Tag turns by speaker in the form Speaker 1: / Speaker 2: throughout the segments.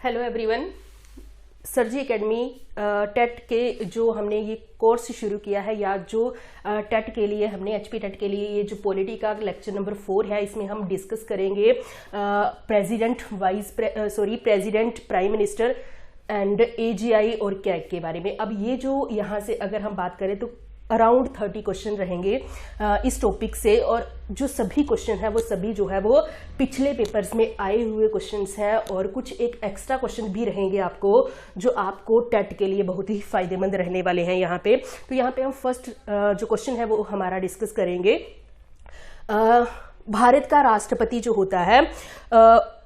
Speaker 1: Hello everyone. सरजी academy TET के जो हमने ये कोर्स शुरू किया है, या जो टेट के लिए हमने एचपी टेट के लिए ये जो पॉलिटी का लेक्चर नंबर 4 है, इसमें हम डिस्कस करेंगे president, prime minister and AGI और कैग के बारे में। अब ये जो यहाँ से अगर हम बात करें तो अराउंड 30 क्वेश्चन रहेंगे इस टॉपिक से, और जो सभी क्वेश्चन है वो सभी जो है वो पिछले पेपर्स में आए हुए क्वेश्चंस हैं, और कुछ एक एक्स्ट्रा क्वेश्चन भी रहेंगे आपको जो आपको टेट के लिए बहुत ही फायदेमंद रहने वाले हैं यहाँ पे। तो यहाँ पे हम फर्स्ट जो क्वेश्चन है वो हमारा डिस्कस करेंगे। भारत का राष्ट्रपति जो होता है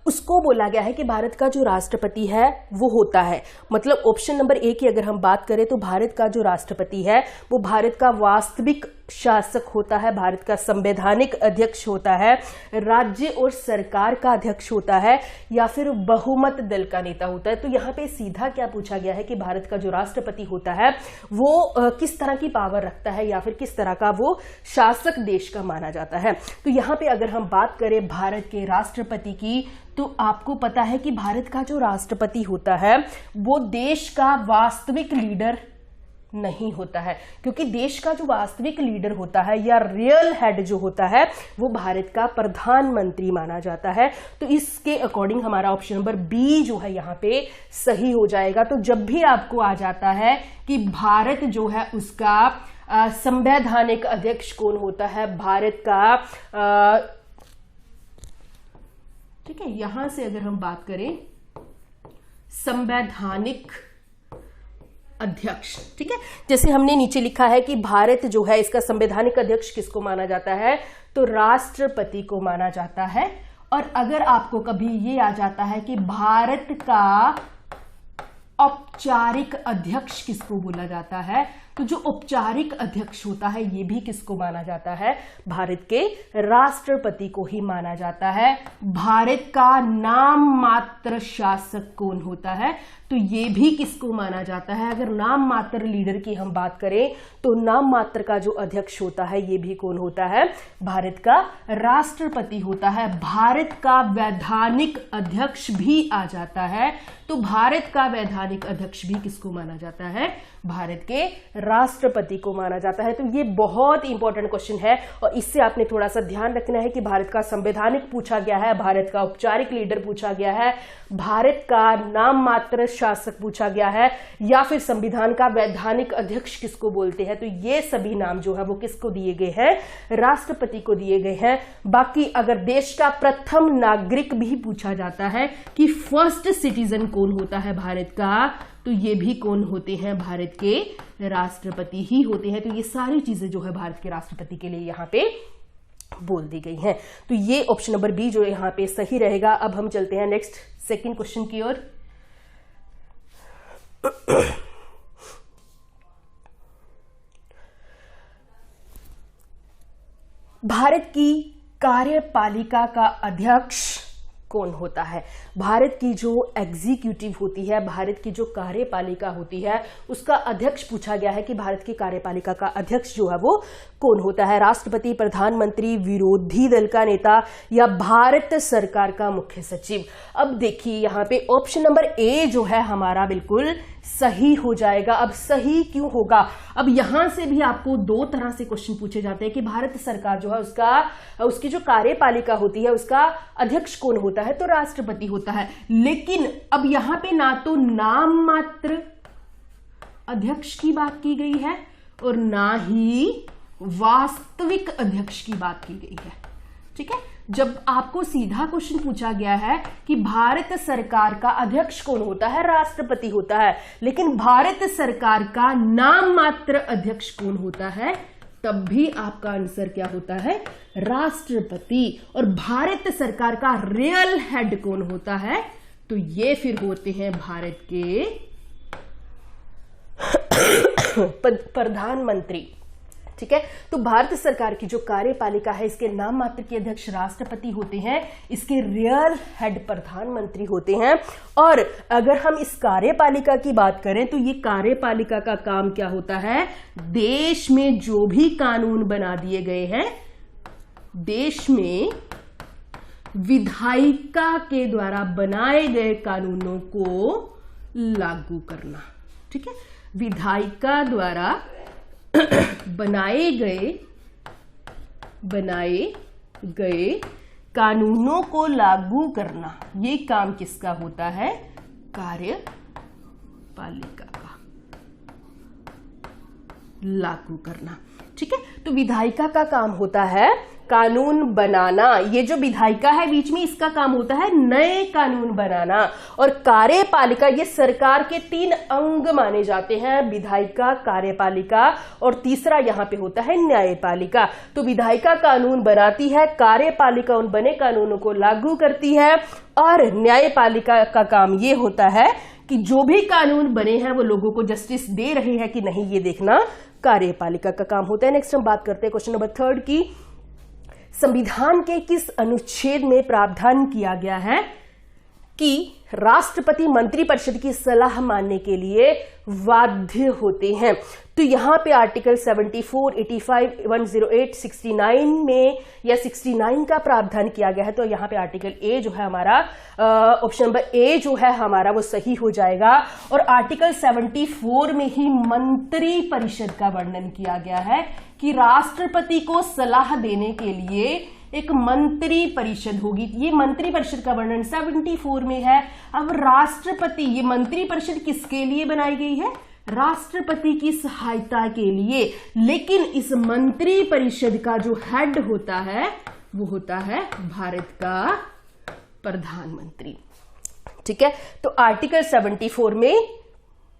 Speaker 1: उसको बोला गया है कि भारत का जो राष्ट्रपति है वो होता है, मतलब ऑप्शन नंबर ए की अगर हम बात करें तो भारत का जो राष्ट्रपति है वो भारत का वास्तविक शासक होता है, भारत का संवैधानिक अध्यक्ष होता है, राज्य और सरकार का अध्यक्ष होता है, या फिर बहुमत दल का नेता होता है। तो यहाँ पे सीधा क्या पूछा गया है कि भारत का जो राष्ट्रपति होता है वो किस तरह की पावर रखता है, या फिर किस तरह का वो शासक देश का माना जाता है। तो यहाँ पे अगर हम बात करें भारत के राष्ट्रपति की, तो आपको पता है कि भारत का जो राष्ट्रपति होता है वो देश का वास्तविक लीडर नहीं होता है, क्योंकि देश का जो वास्तविक लीडर होता है या रियल हेड जो होता है वो भारत का प्रधानमंत्री माना जाता है। तो इसके अकॉर्डिंग हमारा ऑप्शन नंबर बी जो है यहाँ पे सही हो जाएगा। तो जब भी आपको आ जाता है कि भारत जो है उसका संवैधानिक अध्यक्ष कौन होता है, भारत का ठीक है, यहां से अगर हम बात करें संवैधानिक अध्यक्ष, ठीक है, जैसे हमने नीचे लिखा है कि भारत जो है इसका संवैधानिक अध्यक्ष किसको माना जाता है, तो राष्ट्रपति को माना जाता है। और अगर आपको कभी ये आ जाता है कि भारत का औपचारिक अध्यक्ष किसको बोला जाता है, तो जो औपचारिक अध्यक्ष होता है ये भी किसको माना जाता है, भारत के राष्ट्रपति को ही माना जाता है। भारत का नाम मात्र शासक कौन होता है, तो ये भी किसको माना जाता है। अगर नाम मात्र लीडर की हम बात करें तो नाम मात्र का जो अध्यक्ष होता है ये भी कौन होता है, भारत का राष्ट्रपति होता है। भारत का वैधानिक अध्यक्ष भी आ जाता है, तो भारत का वैधानिक अध्यक्ष भी किसको माना जाता है, भारत के राष्ट्रपति को माना जाता है। तो ये बहुत इंपॉर्टेंट क्वेश्चन है, और इससे आपने थोड़ा सा ध्यान रखना है कि भारत का संवैधानिक पूछा गया है, भारत का औपचारिक लीडर पूछा गया है, भारत का नाम मात्र शासक पूछा गया है, या फिर संविधान का वैधानिक अध्यक्ष किसको बोलते हैं। तो ये सभी नाम जो है वो किसको दिए गए हैं, राष्ट्रपति को दिए गए हैं। बाकी अगर देश का प्रथम नागरिक भी पूछा जाता है कि फर्स्ट सिटीजन कौन होता है भारत का, तो ये भी कौन होते हैं, भारत के राष्ट्रपति ही होते हैं। तो ये सारी चीजें जो है भारत के राष्ट्रपति के लिए यहाँ पे बोल दी गई हैं। तो ये ऑप्शन नंबर बी जो यहाँ पे सही रहेगा। अब हम चलते हैं नेक्स्ट सेकंड क्वेश्चन की ओर। भारत की कार्यपालिका का अध्यक्ष कौन होता है। भारत की जो एग्जीक्यूटिव होती है, भारत की जो कार्यपालिका होती है, उसका अध्यक्ष पूछा गया है कि भारत की कार्यपालिका का अध्यक्ष जो है वो कौन होता है, राष्ट्रपति, प्रधानमंत्री, विरोधी दल का नेता, या भारत सरकार का मुख्य सचिव। अब देखिए यहाँ पे ऑप्शन नंबर ए जो है हमारा बिल्कुल सही हो जाएगा। अब सही क्यों होगा, अब यहां से भी आपको दो तरह से क्वेश्चन पूछे जाते हैं कि भारत सरकार जो है उसकी जो कार्यपालिका होती है उसका अध्यक्ष कौन होता है, तो राष्ट्रपति होता है। लेकिन अब यहां पे ना तो नाम मात्र अध्यक्ष की बात की गई है और ना ही वास्तविक अध्यक्ष की बात की गई है, ठीक है। जब आपको सीधा क्वेश्चन पूछा गया है कि भारत सरकार का अध्यक्ष कौन होता है, राष्ट्रपति होता है, लेकिन भारत सरकार का नाम मात्र अध्यक्ष कौन होता है, तब भी आपका आंसर क्या होता है, राष्ट्रपति। और भारत सरकार का रियल हेड कौन होता है, तो ये फिर होते हैं भारत के प्रधानमंत्री, ठीक है। तो भारत सरकार की जो कार्यपालिका है इसके नाम मात्र के अध्यक्ष राष्ट्रपति होते हैं, इसके रियल हेड प्रधानमंत्री होते हैं। और अगर हम इस कार्यपालिका की बात करें तो ये कार्यपालिका का काम क्या होता है, देश में जो भी कानून बना दिए गए हैं, देश में विधायिका के द्वारा बनाए गए कानूनों को लागू करना। ठीक है, विधायिका द्वारा बनाए गए कानूनों को लागू करना, ये काम किसका होता है? कार्यपालिका का लागू करना। ठीक है, तो विधायिका का काम होता है कानून बनाना। ये जो विधायिका है बीच में, इसका काम होता है नए कानून बनाना। और कार्यपालिका, ये सरकार के 3 अंग माने जाते हैं, विधायिका, कार्यपालिका और तीसरा यहां पे होता है न्यायपालिका। तो विधायिका कानून बनाती है, कार्यपालिका उन बने कानूनों को लागू करती है और न्यायपालिका का काम ये होता है कि जो भी कानून बने हैं वो लोगों को जस्टिस दे रहे हैं कि नहीं, ये देखना कार्यपालिका का काम होता है। नेक्स्ट हम बात करते हैं क्वेश्चन नंबर 3 की। संविधान के किस अनुच्छेद में प्रावधान किया गया है कि राष्ट्रपति मंत्रिपरिषद की सलाह मानने के लिए बाध्य होते हैं? तो यहां पे आर्टिकल 74, 85, 108, 69 में या 69 का प्रावधान किया गया है। तो यहां पे आर्टिकल ए जो है हमारा, ऑप्शन नंबर ए जो है हमारा वो सही हो जाएगा। और आर्टिकल 74 में ही मंत्री परिषद का वर्णन किया गया है कि राष्ट्रपति को सलाह देने के लिए एक मंत्री परिषद होगी। ये मंत्री परिषद का वर्णन 74 में है। अब राष्ट्रपति, ये मंत्री परिषद किसके लिए बनाई गई है? राष्ट्रपति की सहायता के लिए। लेकिन इस मंत्री परिषद का जो हेड होता है वो होता है भारत का प्रधानमंत्री। ठीक है, तो आर्टिकल 74 में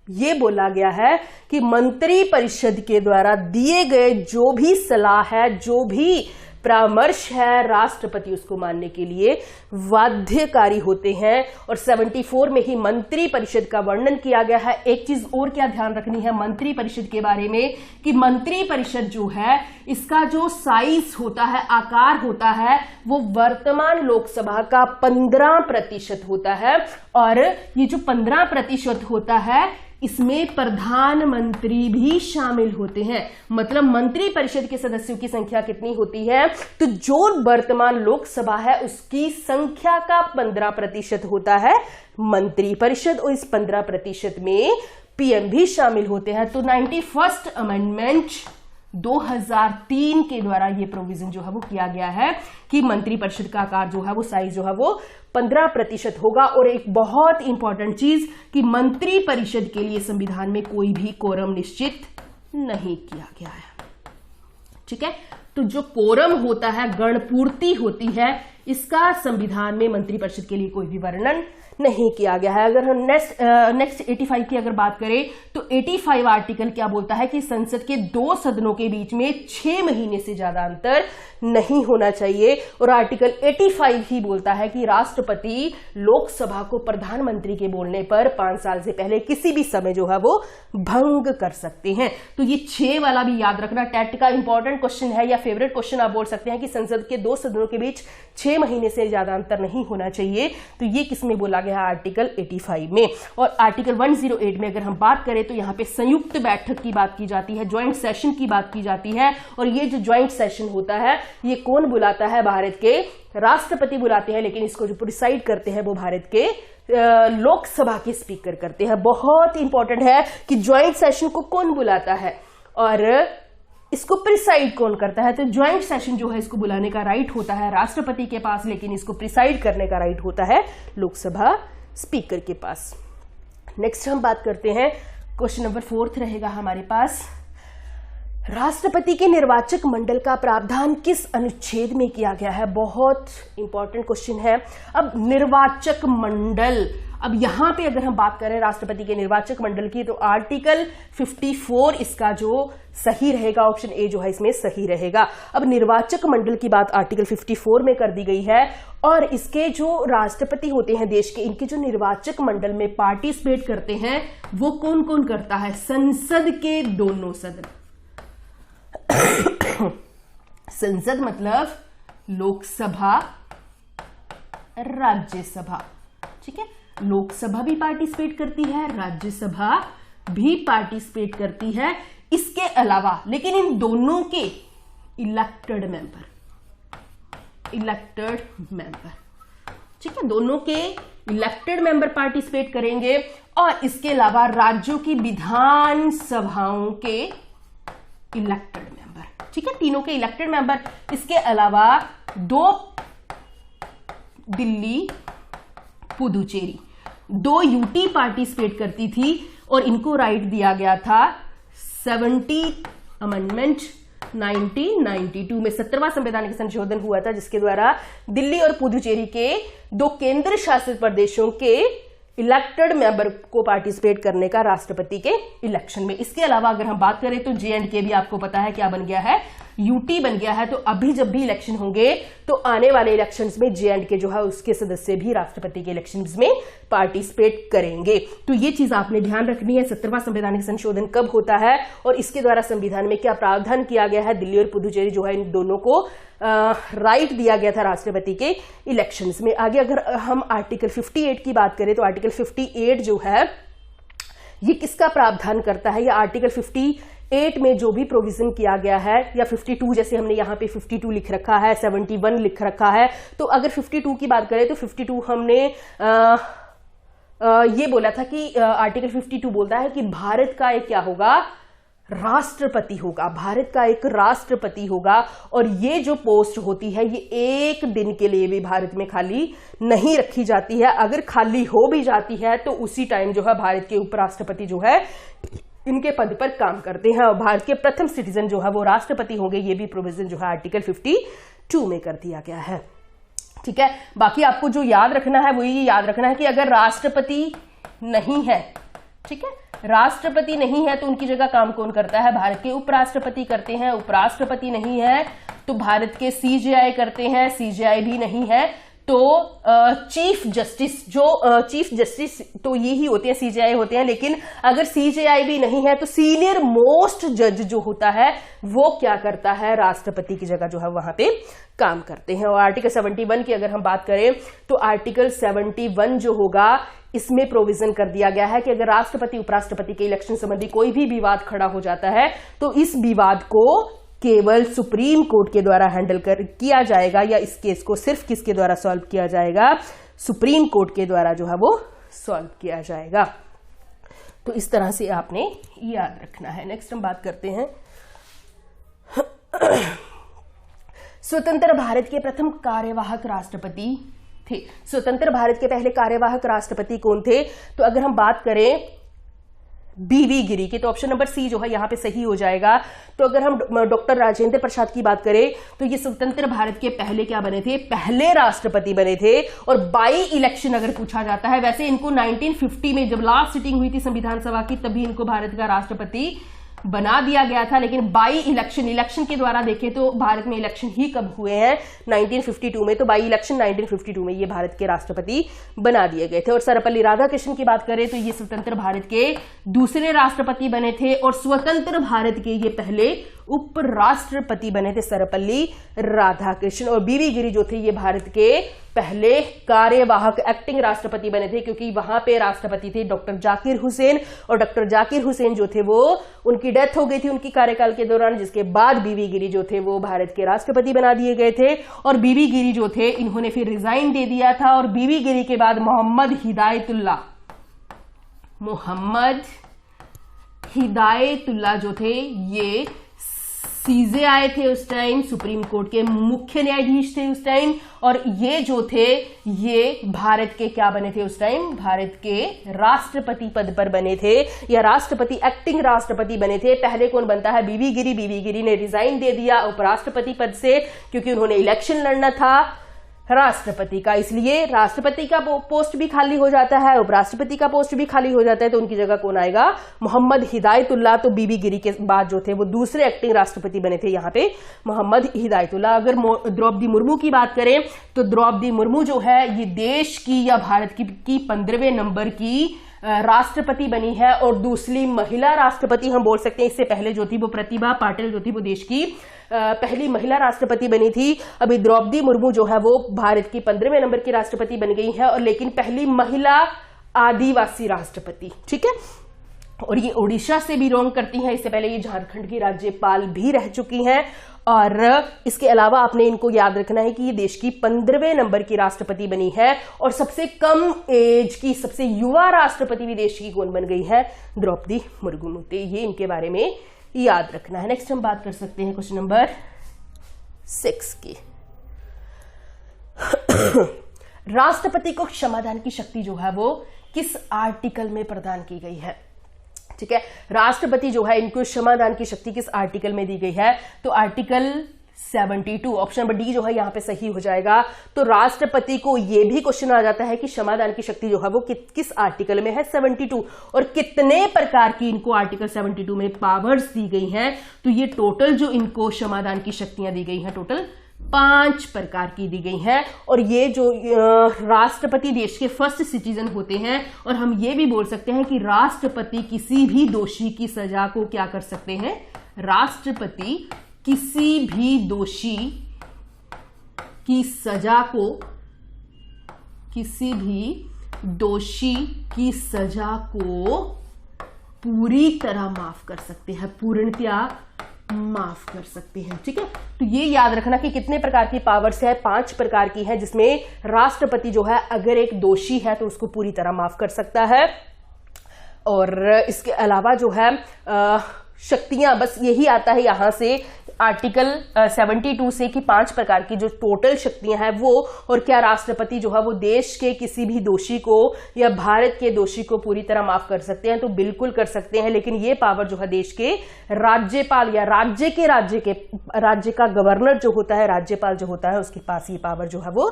Speaker 1: ये बोला गया है कि मंत्री परिषद के द्वारा दिए गए जो भी सलाह है, जो भी परामर्श है, राष्ट्रपति उसको मानने के लिए बाध्यकारी होते हैं। और 74 में ही मंत्री परिषद का वर्णन किया गया है। एक चीज और क्या ध्यान रखनी है मंत्री परिषद के बारे में, कि मंत्री परिषद जो है इसका जो साइज होता है, आकार होता है, वो वर्तमान लोकसभा का 15% होता है। और ये जो 15% होता है इसमें प्रधानमंत्री भी शामिल होते हैं। मतलब मंत्री परिषद के सदस्यों की संख्या कितनी होती है? तो जो वर्तमान लोकसभा है उसकी संख्या का 15% होता है मंत्री परिषद, और इस 15% में पीएम भी शामिल होते हैं। तो 91st अमेंडमेंट 2003 के द्वारा ये प्रोविजन जो है वो किया गया है कि मंत्री परिषद का आकार जो है वो साइज जो है वो 15% होगा। और एक बहुत इंपॉर्टेंट चीज कि मंत्री परिषद के लिए संविधान में कोई भी कोरम निश्चित नहीं किया गया है। ठीक है, तो जो कोरम होता है, गणपूर्ति होती है, इसका संविधान में मंत्री परिषद के लिए कोई भी वर्णन नहीं किया गया है। अगर हम नेक्स्ट 85 की अगर बात करें तो 85 आर्टिकल क्या बोलता है कि संसद के 2 सदनों के बीच में 6 महीने से ज्यादा अंतर नहीं होना चाहिए। और आर्टिकल 85 ही बोलता है कि राष्ट्रपति लोकसभा को प्रधानमंत्री के बोलने पर 5 साल से पहले किसी भी समय जो है वो भंग कर सकते हैं। तो ये 6 वाला भी याद रखना, टेट का इंपॉर्टेंट क्वेश्चन है या फेवरेट क्वेश्चन आप बोल सकते हैं कि संसद के 2 सदनों के बीच 6 महीने से ज्यादा अंतर नहीं होना चाहिए। तो ये किसमें बोला गया है? आर्टिकल 85 में। और आर्टिकल 108 में अगर हम बात करें तो यहाँ पे संयुक्त बैठक की बात की जाती है, ज्वाइंट सेशन की बात की जाती है। और ये जो ज्वाइंट सेशन होता है ये कौन बुलाता है? भारत के राष्ट्रपति बुलाते हैं, लेकिन इसको जो प्रिसाइड करते हैं वो भारत के लोकसभा के स्पीकर करते हैं। बहुत इंपॉर्टेंट है कि ज्वाइंट सेशन को कौन बुलाता है और इसको प्रिसाइड कौन करता है। तो ज्वाइंट सेशन जो है इसको बुलाने का राइट होता है राष्ट्रपति के पास, लेकिन इसको प्रिसाइड करने का राइट होता है लोकसभा स्पीकर के पास। नेक्स्ट हम बात करते हैं, क्वेश्चन नंबर 4 रहेगा हमारे पास, राष्ट्रपति के निर्वाचक मंडल का प्रावधान किस अनुच्छेद में किया गया है? बहुत इंपॉर्टेंट क्वेश्चन है। अब निर्वाचक मंडल, अब यहां पे अगर हम बात करें राष्ट्रपति के निर्वाचक मंडल की तो आर्टिकल 54 इसका जो सही रहेगा, ऑप्शन ए जो है इसमें सही रहेगा। अब निर्वाचक मंडल की बात आर्टिकल 54 में कर दी गई है और इसके जो राष्ट्रपति होते हैं देश के, इनके जो निर्वाचक मंडल में पार्टिसिपेट करते हैं वो कौन कौन करता है? संसद के दोनों सदन। संसद मतलब लोकसभा, राज्यसभा। ठीक है, लोकसभा भी पार्टिसिपेट करती है, राज्यसभा भी पार्टिसिपेट करती है। इसके अलावा लेकिन इन दोनों के इलेक्टेड मेंबर, इलेक्टेड मेंबर, ठीक है, दोनों के इलेक्टेड मेंबर पार्टिसिपेट करेंगे। और इसके अलावा राज्यों की विधान सभाओं के इलेक्टेड मेंबर, ठीक है, तीनों के इलेक्टेड मेंबर। इसके अलावा 2 दिल्ली, पुदुचेरी, 2 यूटी पार्टिसिपेट करती थी और इनको राइट दिया गया था 70th अमेंडमेंट 1992 में। 70वां संवैधानिक संशोधन हुआ था जिसके द्वारा दिल्ली और पुदुचेरी के 2 केंद्र शासित प्रदेशों के इलेक्टेड मेंबर को पार्टिसिपेट करने का राष्ट्रपति के इलेक्शन में। इसके अलावा अगर हम बात करें तो J&K भी आपको पता है क्या बन गया है, यूटी बन गया है। तो अभी जब भी इलेक्शन होंगे तो आने वाले इलेक्शंस में J&K जो है उसके सदस्य भी राष्ट्रपति के इलेक्शंस में पार्टिसिपेट करेंगे। तो ये चीज आपने ध्यान रखनी है, 70वां संवैधानिक संशोधन कब होता है और इसके द्वारा संविधान में क्या प्रावधान किया गया है। दिल्ली और पुदुचेरी जो है इन दोनों को राइट दिया गया था राष्ट्रपति के इलेक्शंस में। आगे अगर हम आर्टिकल 58 की बात करें तो आर्टिकल 58 जो है ये किसका प्रावधान करता है, या आर्टिकल 58 में जो भी प्रोविजन किया गया है, या 52 जैसे हमने यहाँ पे 52 लिख रखा है, 71 लिख रखा है। तो अगर 52 की बात करें तो 52 हमने ये बोला था कि आर्टिकल 52 बोलता है कि भारत का एक क्या होगा, राष्ट्रपति होगा, भारत का एक राष्ट्रपति होगा। और ये जो पोस्ट होती है ये 1 दिन के लिए भी भारत में खाली नहीं रखी जाती है। अगर खाली हो भी जाती है तो उसी टाइम जो है भारत के उपराष्ट्रपति जो है इनके पद पर काम करते हैं और भारत के प्रथम सिटीजन जो है वो राष्ट्रपति होंगे। ये भी प्रोविजन जो है आर्टिकल 52 में कर दिया गया है, ठीक है। बाकी आपको जो याद रखना है वो ये याद रखना है कि अगर राष्ट्रपति नहीं है, ठीक है, राष्ट्रपति नहीं है तो उनकी जगह काम कौन करता है, भारत के उपराष्ट्रपति करते हैं। उपराष्ट्रपति नहीं है तो भारत के CJI करते हैं, CJI भी नहीं है तो चीफ जस्टिस, जो चीफ जस्टिस तो ये ही होते हैं, CJI होते हैं। लेकिन अगर CJI भी नहीं है तो सीनियर मोस्ट जज जो होता है वो क्या करता है, राष्ट्रपति की जगह जो है वहां पे काम करते हैं। और आर्टिकल 71 की अगर हम बात करें तो आर्टिकल 71 जो होगा इसमें प्रोविजन कर दिया गया है कि अगर राष्ट्रपति उपराष्ट्रपति के इलेक्शन संबंधी कोई भी विवाद खड़ा हो जाता है तो इस विवाद को केवल सुप्रीम कोर्ट के द्वारा हैंडल किया जाएगा, या इस केस को सिर्फ किसके द्वारा सॉल्व किया जाएगा, सुप्रीम कोर्ट के द्वारा जो है वो सॉल्व किया जाएगा। तो इस तरह से आपने याद रखना है। नेक्स्ट हम बात करते हैं स्वतंत्र भारत के प्रथम कार्यवाहक राष्ट्रपति थे। स्वतंत्र भारत के पहले कार्यवाहक राष्ट्रपति कौन थे, तो अगर हम बात करें बीवी गिरी की तो ऑप्शन नंबर सी जो है यहां पे सही हो जाएगा। तो अगर हम डॉक्टर राजेंद्र प्रसाद की बात करें तो ये स्वतंत्र भारत के पहले क्या बने थे, पहले राष्ट्रपति बने थे। और बाई इलेक्शन अगर पूछा जाता है, वैसे इनको 1950 में जब लास्ट सिटिंग हुई थी संविधान सभा की तभी इनको भारत का राष्ट्रपति बना दिया गया था। लेकिन बाई इलेक्शन के द्वारा देखें तो भारत में इलेक्शन ही कब हुए हैं, 1952 में। तो बाई इलेक्शन 1952 में ये भारत के राष्ट्रपति बना दिए गए थे। और सर्वपल्ली राधाकृष्णन की बात करें तो ये स्वतंत्र भारत के दूसरे राष्ट्रपति बने थे और स्वतंत्र भारत के ये पहले उपराष्ट्रपति बने थे, सर्वपल्ली राधाकृष्णन। और बीवी गिरी जो थे ये भारत के पहले कार्यवाहक एक्टिंग राष्ट्रपति बने थे, क्योंकि वहां पे राष्ट्रपति थे डॉक्टर जाकिर हुसैन। और डॉक्टर जाकिर हुसैन जो थे वो उनकी डेथ हो गई थी उनकी कार्यकाल के दौरान, जिसके बाद बीवी गिरी जो थे वो भारत के राष्ट्रपति बना दिए गए थे। और बीवी गिरी जो थे इन्होंने फिर रिजाइन दे दिया था। और बीवी गिरी के बाद मोहम्मद हिदायतुल्लाह जो थे ये सीजे आए थे उस टाइम, सुप्रीम कोर्ट के मुख्य न्यायाधीश थे उस टाइम। और ये जो थे ये भारत के क्या बने थे उस टाइम, भारत के राष्ट्रपति पद पर बने थे, या राष्ट्रपति एक्टिंग राष्ट्रपति बने थे। पहले कौन बनता है, बीवी गिरी ने रिजाइन दे दिया उपराष्ट्रपति पद से क्योंकि उन्होंने इलेक्शन लड़ना था राष्ट्रपति का, इसलिए राष्ट्रपति का पोस्ट भी खाली हो जाता है, उपराष्ट्रपति का पोस्ट भी खाली हो जाता है। तो उनकी जगह कौन आएगा, मोहम्मद हिदायतुल्लाह। तो बीबी गिरी के बाद जो थे वो दूसरे एक्टिंग राष्ट्रपति बने थे यहाँ पे मोहम्मद हिदायतुल्लाह। अगर द्रौपदी मुर्मू की बात करें तो द्रौपदी मुर्मू जो है ये देश की या भारत की 15वें नंबर की राष्ट्रपति बनी है और दूसरी महिला राष्ट्रपति हम बोल सकते हैं। इससे पहले जो थी वो प्रतिभा पाटिल जो थी वो देश की पहली महिला राष्ट्रपति बनी थी। अभी द्रौपदी मुर्मू जो है वो भारत की 15वें नंबर की राष्ट्रपति बन गई है, और लेकिन पहली महिला आदिवासी राष्ट्रपति, ठीक है। और ये उड़ीसा से बिलोंग करती हैं। इससे पहले ये झारखंड की राज्यपाल भी रह चुकी हैं। और इसके अलावा आपने इनको याद रखना है कि ये देश की 15वें नंबर की राष्ट्रपति बनी है। और सबसे कम एज की, सबसे युवा राष्ट्रपति भी देश की कौन बन गई है? द्रौपदी मुर्मू। ये इनके बारे में याद रखना है। नेक्स्ट हम बात कर सकते हैं क्वेश्चन नंबर 6 की। राष्ट्रपति को क्षमादान की शक्ति जो है वो किस आर्टिकल में प्रदान की गई है? ठीक है, राष्ट्रपति जो है इनको क्षमादान की शक्ति किस आर्टिकल में दी गई है? तो आर्टिकल 72, ऑप्शन नंबर डी जो है यहां पे सही हो जाएगा। तो राष्ट्रपति को यह भी क्वेश्चन आ जाता है कि क्षमादान की शक्ति जो है वो किस आर्टिकल में है? 72। और कितने प्रकार की इनको आर्टिकल 72 में पावर्स दी गई हैं? तो ये टोटल जो इनको क्षमादान की शक्तियां दी गई हैं, टोटल 5 प्रकार की दी गई हैं। और ये जो राष्ट्रपति देश के फर्स्ट सिटीजन होते हैं। और हम ये भी बोल सकते हैं कि राष्ट्रपति किसी भी दोषी की सजा को क्या कर सकते हैं? राष्ट्रपति किसी भी दोषी की सजा को, किसी भी दोषी की सजा को पूरी तरह माफ कर सकते हैं, पूर्णतया माफ कर सकते हैं। ठीक है, तो ये याद रखना कि कितने प्रकार की पावर्स है? 5 प्रकार की है, जिसमें राष्ट्रपति जो है अगर एक दोषी है तो उसको पूरी तरह माफ कर सकता है। और इसके अलावा जो है शक्तियां, बस यही आता है यहां से आर्टिकल 72 से कि 5 प्रकार की जो टोटल शक्तियां हैं वो। और क्या राष्ट्रपति जो है वो देश के किसी भी दोषी को या भारत के दोषी को पूरी तरह माफ कर सकते हैं? तो बिल्कुल कर सकते हैं, लेकिन ये पावर जो है देश के राज्यपाल या राज्य का गवर्नर जो होता है, राज्यपाल जो होता है, उसके पास ये पावर जो है वो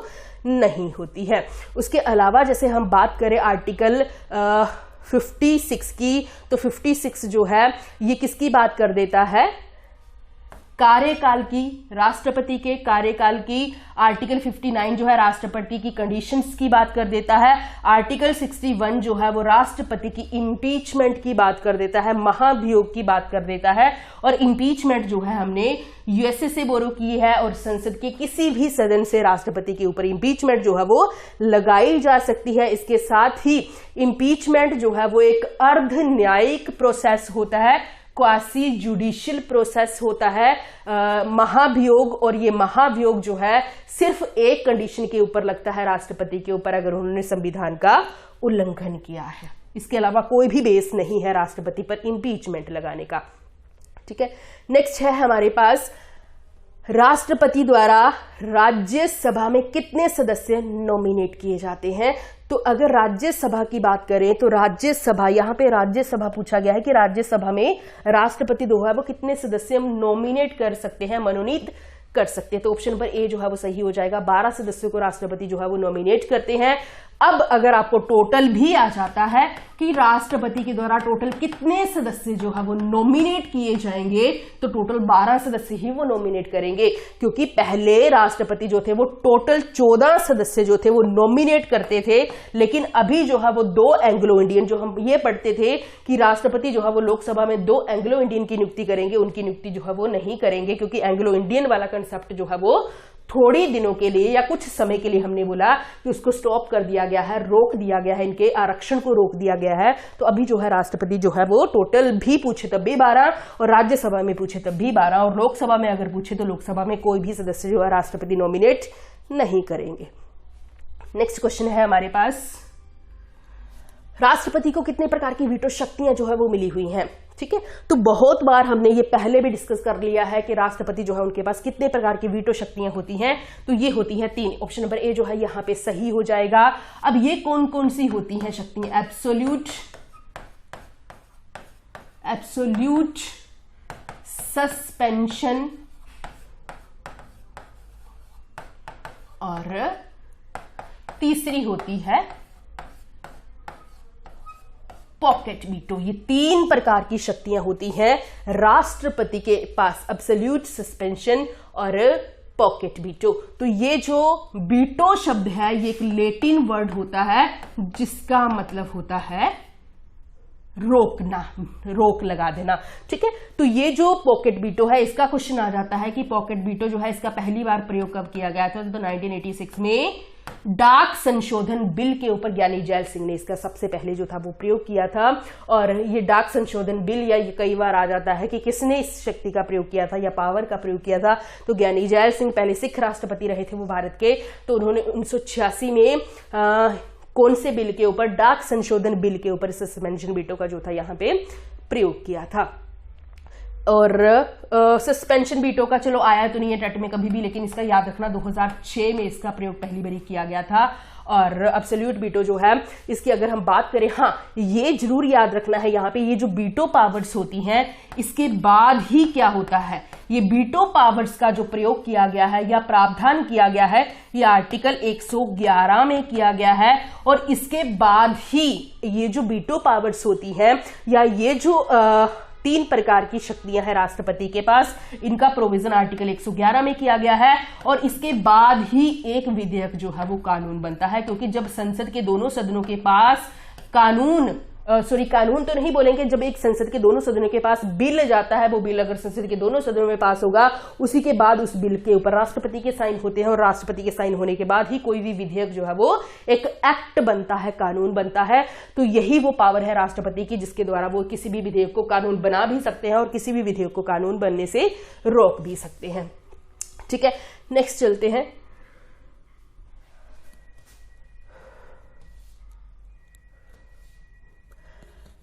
Speaker 1: नहीं होती है। उसके अलावा जैसे हम बात करें आर्टिकल 56 की, तो 56 जो है ये किसकी बात कर देता है? कार्यकाल की, राष्ट्रपति के कार्यकाल की। आर्टिकल 59 जो है राष्ट्रपति की कंडीशंस की बात कर देता है। आर्टिकल 61 जो है वो राष्ट्रपति की इम्पीचमेंट की बात कर देता है, महाभियोग की बात कर देता है। और इम्पीचमेंट जो है हमने यूएसए से बोरो की है और संसद के किसी भी सदन से राष्ट्रपति के ऊपर इम्पीचमेंट जो है वो लगाई जा सकती है। इसके साथ ही इम्पीचमेंट जो है वो एक अर्ध न्यायिक प्रोसेस होता है, क्वासी जुडिशियल प्रोसेस होता है महाभियोग। और ये महाभियोग जो है सिर्फ एक कंडीशन के ऊपर लगता है राष्ट्रपति के ऊपर, अगर उन्होंने संविधान का उल्लंघन किया है। इसके अलावा कोई भी बेस नहीं है राष्ट्रपति पर इम्पीचमेंट लगाने का। ठीक है, नेक्स्ट है हमारे पास राष्ट्रपति द्वारा राज्यसभा में कितने सदस्य नॉमिनेट किए जाते हैं? तो अगर राज्यसभा की बात करें तो राज्यसभा, यहां पे राज्यसभा पूछा गया है कि राज्यसभा में राष्ट्रपति जो है वो कितने सदस्य नॉमिनेट कर सकते हैं, मनोनीत कर सकते हैं? तो ऑप्शन नंबर ए जो है वो सही हो जाएगा। 12 सदस्यों को राष्ट्रपति जो है वो नॉमिनेट करते हैं। अब अगर आपको टोटल भी आ जाता है कि राष्ट्रपति के द्वारा टोटल कितने सदस्य जो है वो नॉमिनेट किए जाएंगे, तो टोटल 12 सदस्य ही वो नॉमिनेट करेंगे, क्योंकि पहले राष्ट्रपति जो थे वो टोटल 14 सदस्य जो थे वो नॉमिनेट करते थे। लेकिन अभी जो है वो 2 एंग्लो इंडियन, जो हम ये पढ़ते थे कि राष्ट्रपति जो है वो लोकसभा में 2 एंग्लो इंडियन की नियुक्ति करेंगे, उनकी नियुक्ति जो है वो नहीं करेंगे, क्योंकि एंग्लो इंडियन वाला कंसेप्ट जो है वो थोड़ी दिनों के लिए या कुछ समय के लिए हमने बोला कि उसको स्टॉप कर दिया गया है, रोक दिया गया है, इनके आरक्षण को रोक दिया गया है। तो अभी जो है राष्ट्रपति जो है वो टोटल भी पूछे तब भी 12 और राज्यसभा में पूछे तब भी 12 और लोकसभा में अगर पूछे तो लोकसभा में कोई भी सदस्य जो है राष्ट्रपति नॉमिनेट नहीं करेंगे। नेक्स्ट क्वेश्चन है हमारे पास, राष्ट्रपति को कितने प्रकार की वीटो शक्तियां जो है वो मिली हुई हैं? ठीक है, तो बहुत बार हमने ये पहले भी डिस्कस कर लिया है कि राष्ट्रपति जो है उनके पास कितने प्रकार की वीटो शक्तियां होती हैं। तो ये होती हैं 3। ऑप्शन नंबर ए जो है यहां पे सही हो जाएगा। अब ये कौन कौन सी होती हैं शक्तियां? एब्सोल्यूट सस्पेंशन और तीसरी होती है पॉकेट वीटो। ये 3 प्रकार की शक्तियां होती हैं राष्ट्रपति के पास, एब्सोल्यूट सस्पेंशन और पॉकेट वीटो। तो ये जो वीटो शब्द है ये एक लैटिन वर्ड होता है जिसका मतलब होता है रोकना, रोक लगा देना। ठीक है, तो ये जो पॉकेट वीटो है इसका क्वेश्चन आ जाता है कि पॉकेट वीटो जो है इसका पहली बार प्रयोग कब किया गया था? तो 1986 में डाक संशोधन बिल के ऊपर ज्ञानी जैल सिंह ने इसका सबसे पहले जो था वो प्रयोग किया था। और ये डाक संशोधन बिल, या ये कई बार आ जाता है कि किसने इस शक्ति का प्रयोग किया था या पावर का प्रयोग किया था, तो ज्ञानी जैल सिंह पहले सिख राष्ट्रपति रहे थे वो भारत के। तो उन्होंने 1986 में कौन से बिल के ऊपर, डाक संशोधन बिल के ऊपर सस्पेंशन वीटो का जो था यहाँ पे प्रयोग किया था। और सस्पेंशन वीटो का चलो आया तो नहीं है टेट में कभी भी, लेकिन इसका याद रखना 2006 में इसका प्रयोग पहली बार किया गया था। और एब्सोल्यूट वीटो जो है इसकी अगर हम बात करें, हाँ ये जरूर याद रखना है यहाँ पे, ये जो वीटो पावर्स होती हैं इसके बाद ही क्या होता है, ये वीटो पावर्स का जो प्रयोग किया गया है या प्रावधान किया गया है ये आर्टिकल 111 में किया गया है। और इसके बाद ही ये जो वीटो पावर्स होती हैं या ये जो 3 प्रकार की शक्तियां हैं राष्ट्रपति के पास, इनका प्रोविजन आर्टिकल 111 में किया गया है। और इसके बाद ही एक विधेयक जो है वो कानून बनता है, क्योंकि जब संसद के दोनों सदनों के पास कानून तो नहीं बोलेंगे, जब एक संसद के दोनों सदनों के पास बिल जाता है, वो बिल अगर संसद के दोनों सदनों में पास होगा, उसी के बाद उस बिल के ऊपर राष्ट्रपति के साइन होते हैं। और राष्ट्रपति के साइन होने के बाद ही कोई भी विधेयक जो है वो एक एक्ट बनता है, कानून बनता है। तो यही वो पावर है राष्ट्रपति की, जिसके द्वारा वो किसी भी विधेयक को कानून बना भी सकते हैं और किसी भी विधेयक को कानून बनने से रोक भी सकते हैं। ठीक है, नेक्स्ट चलते हैं।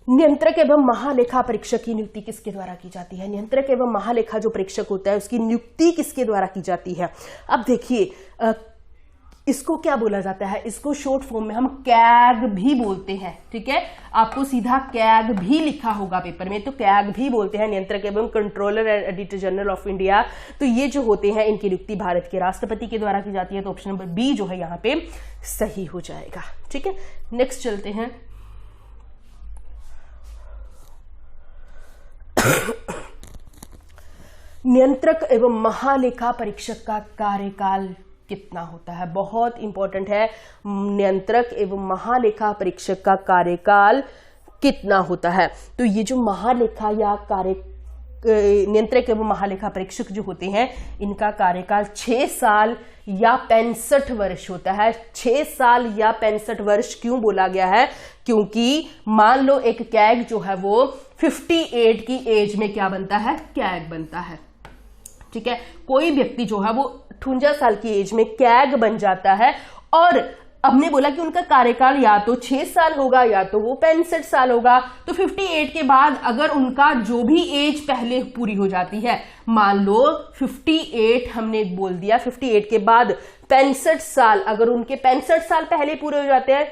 Speaker 1: नियंत्रक एवं महालेखा परीक्षक की नियुक्ति किसके द्वारा की जाती है? नियंत्रक एवं महालेखा जो परीक्षक होता है उसकी नियुक्ति किसके द्वारा की जाती है? अब देखिए इसको क्या बोला जाता है, इसको शॉर्ट फॉर्म में हम कैग भी बोलते हैं। ठीक है, आपको सीधा कैग भी लिखा होगा पेपर में, तो कैग भी बोलते हैं, नियंत्रक एवं controller and editor general of India. तो ये जो होते हैं इनकी नियुक्ति भारत के राष्ट्रपति के द्वारा की जाती है। तो ऑप्शन नंबर बी जो है यहाँ पे सही हो जाएगा। ठीक है, नेक्स्ट चलते हैं। नियंत्रक एवं महालेखा परीक्षक का कार्यकाल कितना होता है? बहुत इंपॉर्टेंट है, नियंत्रक एवं महालेखा परीक्षक का कार्यकाल कितना होता है? तो ये जो महालेखा या नियंत्रक एवं महालेखा परीक्षक जो होते हैं इनका कार्यकाल 6 साल या 65 वर्ष होता है। 6 साल या 65 वर्ष क्यों बोला गया है? क्योंकि मान लो एक कैग जो है वो 58 की एज में क्या बनता है? कैग बनता है। ठीक है, कोई व्यक्ति जो है वो 58 साल की एज में कैग बन जाता है। और हमने बोला कि उनका कार्यकाल या तो 6 साल होगा या तो वो 65 साल होगा। तो 58 के बाद अगर उनका जो भी एज पहले पूरी हो जाती है, मान लो 58 हमने बोल दिया, 58 के बाद 65 साल, अगर उनके 65 साल पहले पूरे हो जाते हैं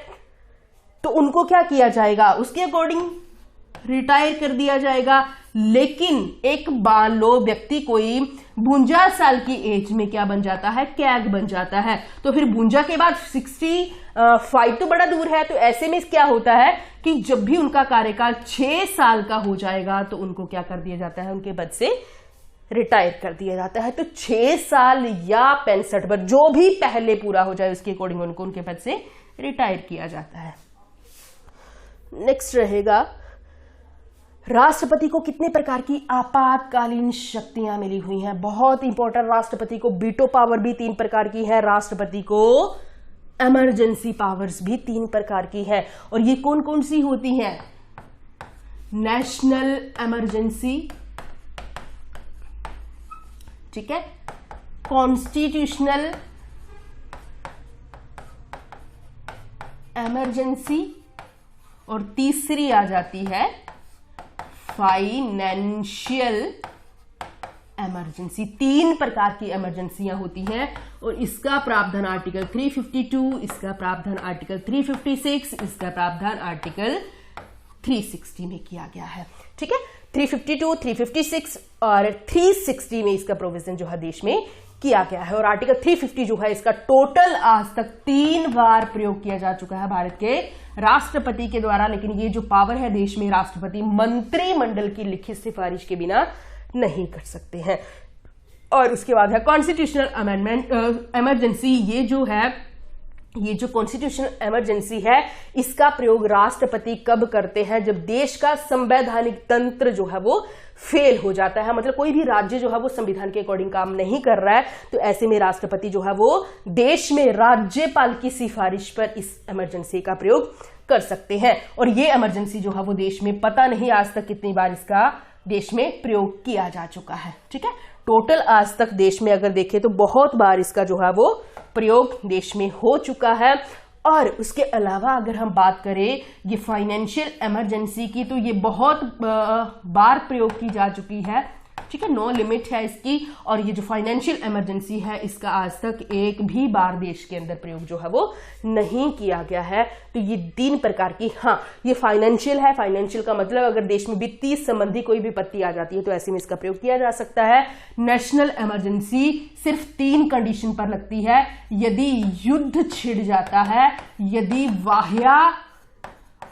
Speaker 1: तो उनको क्या किया जाएगा? उसके अकॉर्डिंग रिटायर कर दिया जाएगा। लेकिन एक मान लो व्यक्ति कोई 52 साल की एज में क्या बन जाता है? कैग बन जाता है। तो फिर 52 के बाद 65 तो बड़ा दूर है। तो ऐसे में क्या होता है कि जब भी उनका कार्यकाल 6 साल का हो जाएगा तो उनको क्या कर दिया जाता है? उनके पद से रिटायर कर दिया जाता है। तो 6 साल या 65 वर्ष जो भी पहले पूरा हो जाए उसके अकॉर्डिंग उनको उनके पद से रिटायर किया जाता है। नेक्स्ट रहेगा, राष्ट्रपति को कितने प्रकार की आपातकालीन शक्तियां मिली हुई हैं? बहुत इंपॉर्टेंट, राष्ट्रपति को वीटो पावर भी 3 प्रकार की है, राष्ट्रपति को इमरजेंसी पावर्स भी 3 प्रकार की है। और ये कौन कौन सी होती हैं? नेशनल इमरजेंसी, ठीक है, कॉन्स्टिट्यूशनल इमरजेंसी, और तीसरी आ जाती है फाइनेंशियल इमरजेंसी। 3 प्रकार की इमरजेंसियां होती हैं और इसका प्रावधान आर्टिकल 352, इसका प्रावधान आर्टिकल 356, इसका प्रावधान आर्टिकल 360 में किया गया है। ठीक है, 352, 356 और 360 में इसका प्रोविजन जो है देश में किया गया है। और आर्टिकल 350 जो है इसका टोटल आज तक 3 बार प्रयोग किया जा चुका है भारत के राष्ट्रपति के द्वारा। लेकिन ये जो पावर है देश में राष्ट्रपति मंत्रिमंडल की लिखित सिफारिश के बिना नहीं कर सकते हैं। और उसके बाद है कॉन्स्टिट्यूशनल अमेंडमेंट इमरजेंसी। ये जो है ये जो कॉन्स्टिट्यूशनल इमरजेंसी है इसका प्रयोग राष्ट्रपति कब करते हैं? जब देश का संवैधानिक तंत्र जो है वो फेल हो जाता है, मतलब कोई भी राज्य जो है वो संविधान के अकॉर्डिंग काम नहीं कर रहा है, तो ऐसे में राष्ट्रपति जो है वो देश में राज्यपाल की सिफारिश पर इस इमरजेंसी का प्रयोग कर सकते हैं। और ये इमरजेंसी जो है वो देश में पता नहीं आज तक कितनी बार इसका देश में प्रयोग किया जा चुका है। ठीक है, टोटल आज तक देश में अगर देखें तो बहुत बार इसका जो है वो प्रयोग देश में हो चुका है। और उसके अलावा अगर हम बात करें ये फाइनेंशियल इमरजेंसी की, तो ये बहुत बार प्रयोग की जा चुकी है। ठीक है, नो लिमिट है इसकी। और ये जो फाइनेंशियल इमरजेंसी है इसका आज तक एक भी बार देश के अंदर प्रयोग जो है वो नहीं किया गया है। तो ये 3 प्रकार की, हाँ ये फाइनेंशियल है, फाइनेंशियल का मतलब अगर देश में वित्तीय संबंधी कोई विपत्ति आ जाती है तो ऐसे में इसका प्रयोग किया जा सकता है। नेशनल इमरजेंसी सिर्फ 3 कंडीशन पर लगती है, यदि युद्ध छिड़ जाता है, यदि बाह्य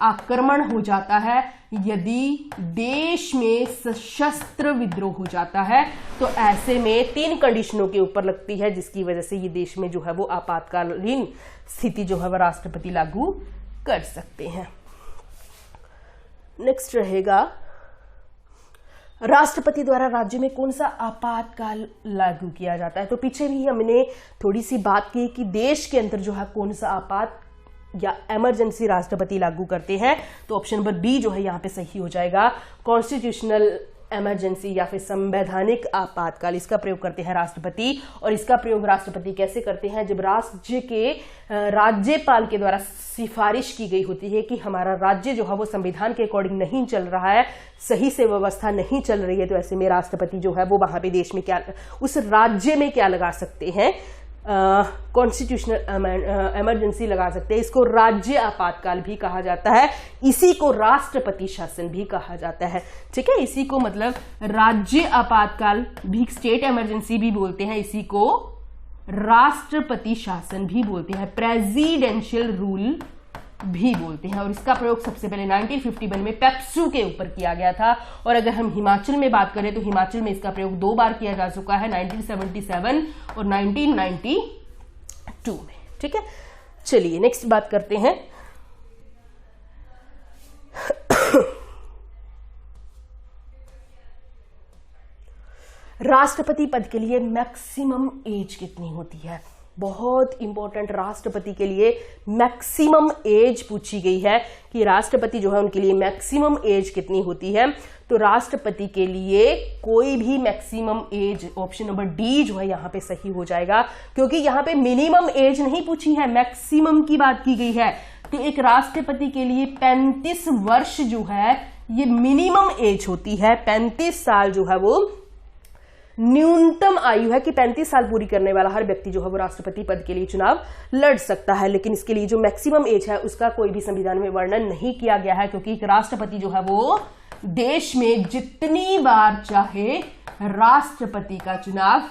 Speaker 1: आक्रमण हो जाता है, यदि देश में सशस्त्र विद्रोह हो जाता है, तो ऐसे में 3 कंडीशनों के ऊपर लगती है, जिसकी वजह से ये देश में जो है वो आपातकालीन स्थिति जो है वह राष्ट्रपति लागू कर सकते हैं। नेक्स्ट रहेगा राष्ट्रपति द्वारा राज्य में कौन सा आपातकाल लागू किया जाता है। तो पीछे भी हमने थोड़ी सी बात की कि देश के अंदर जो है कौन सा आपात या इमरजेंसी राष्ट्रपति लागू करते हैं, तो ऑप्शन नंबर बी जो है यहाँ पे सही हो जाएगा। कॉन्स्टिट्यूशनल इमरजेंसी या फिर संवैधानिक आपातकाल, इसका प्रयोग करते हैं राष्ट्रपति। और इसका प्रयोग राष्ट्रपति कैसे करते हैं? जब राज्य के राज्यपाल के द्वारा सिफारिश की गई होती है कि हमारा राज्य जो है वो संविधान के अकॉर्डिंग नहीं चल रहा है, सही से व्यवस्था नहीं चल रही है, तो ऐसे में राष्ट्रपति जो है वो वहां पे देश में क्या, उस राज्य में क्या लगा सकते हैं, कॉन्स्टिट्यूशनल इमरजेंसी लगा सकते हैं। इसको राज्य आपातकाल भी कहा जाता है, इसी को राष्ट्रपति शासन भी कहा जाता है। ठीक है, इसी को मतलब राज्य आपातकाल भी, स्टेट इमरजेंसी भी बोलते हैं, इसी को राष्ट्रपति शासन भी बोलते हैं, प्रेसिडेंशियल रूल भी बोलते हैं। और इसका प्रयोग सबसे पहले 1951 में पेप्सू के ऊपर किया गया था। और अगर हम हिमाचल में बात करें तो हिमाचल में इसका प्रयोग 2 बार किया जा चुका है, 1977 और 1992 में। ठीक है, चलिए नेक्स्ट बात करते हैं राष्ट्रपति पद के लिए मैक्सिमम एज कितनी होती है। बहुत इंपॉर्टेंट, राष्ट्रपति के लिए मैक्सिमम एज पूछी गई है कि राष्ट्रपति जो है उनके लिए मैक्सिमम एज कितनी होती है। तो राष्ट्रपति के लिए कोई भी maximum age, option number D जो है यहाँ पे सही हो जाएगा, क्योंकि यहाँ पे मिनिमम एज नहीं पूछी है, मैक्सिमम की बात की गई है। तो एक राष्ट्रपति के लिए 35 वर्ष जो है ये मिनिमम एज होती है। 35 साल जो है वो न्यूनतम आयु है कि 35 साल पूरी करने वाला हर व्यक्ति जो है वो राष्ट्रपति पद के लिए चुनाव लड़ सकता है। लेकिन इसके लिए जो मैक्सिमम एज है उसका कोई भी संविधान में वर्णन नहीं किया गया है, क्योंकि एक राष्ट्रपति जो है वो देश में जितनी बार चाहे राष्ट्रपति का चुनाव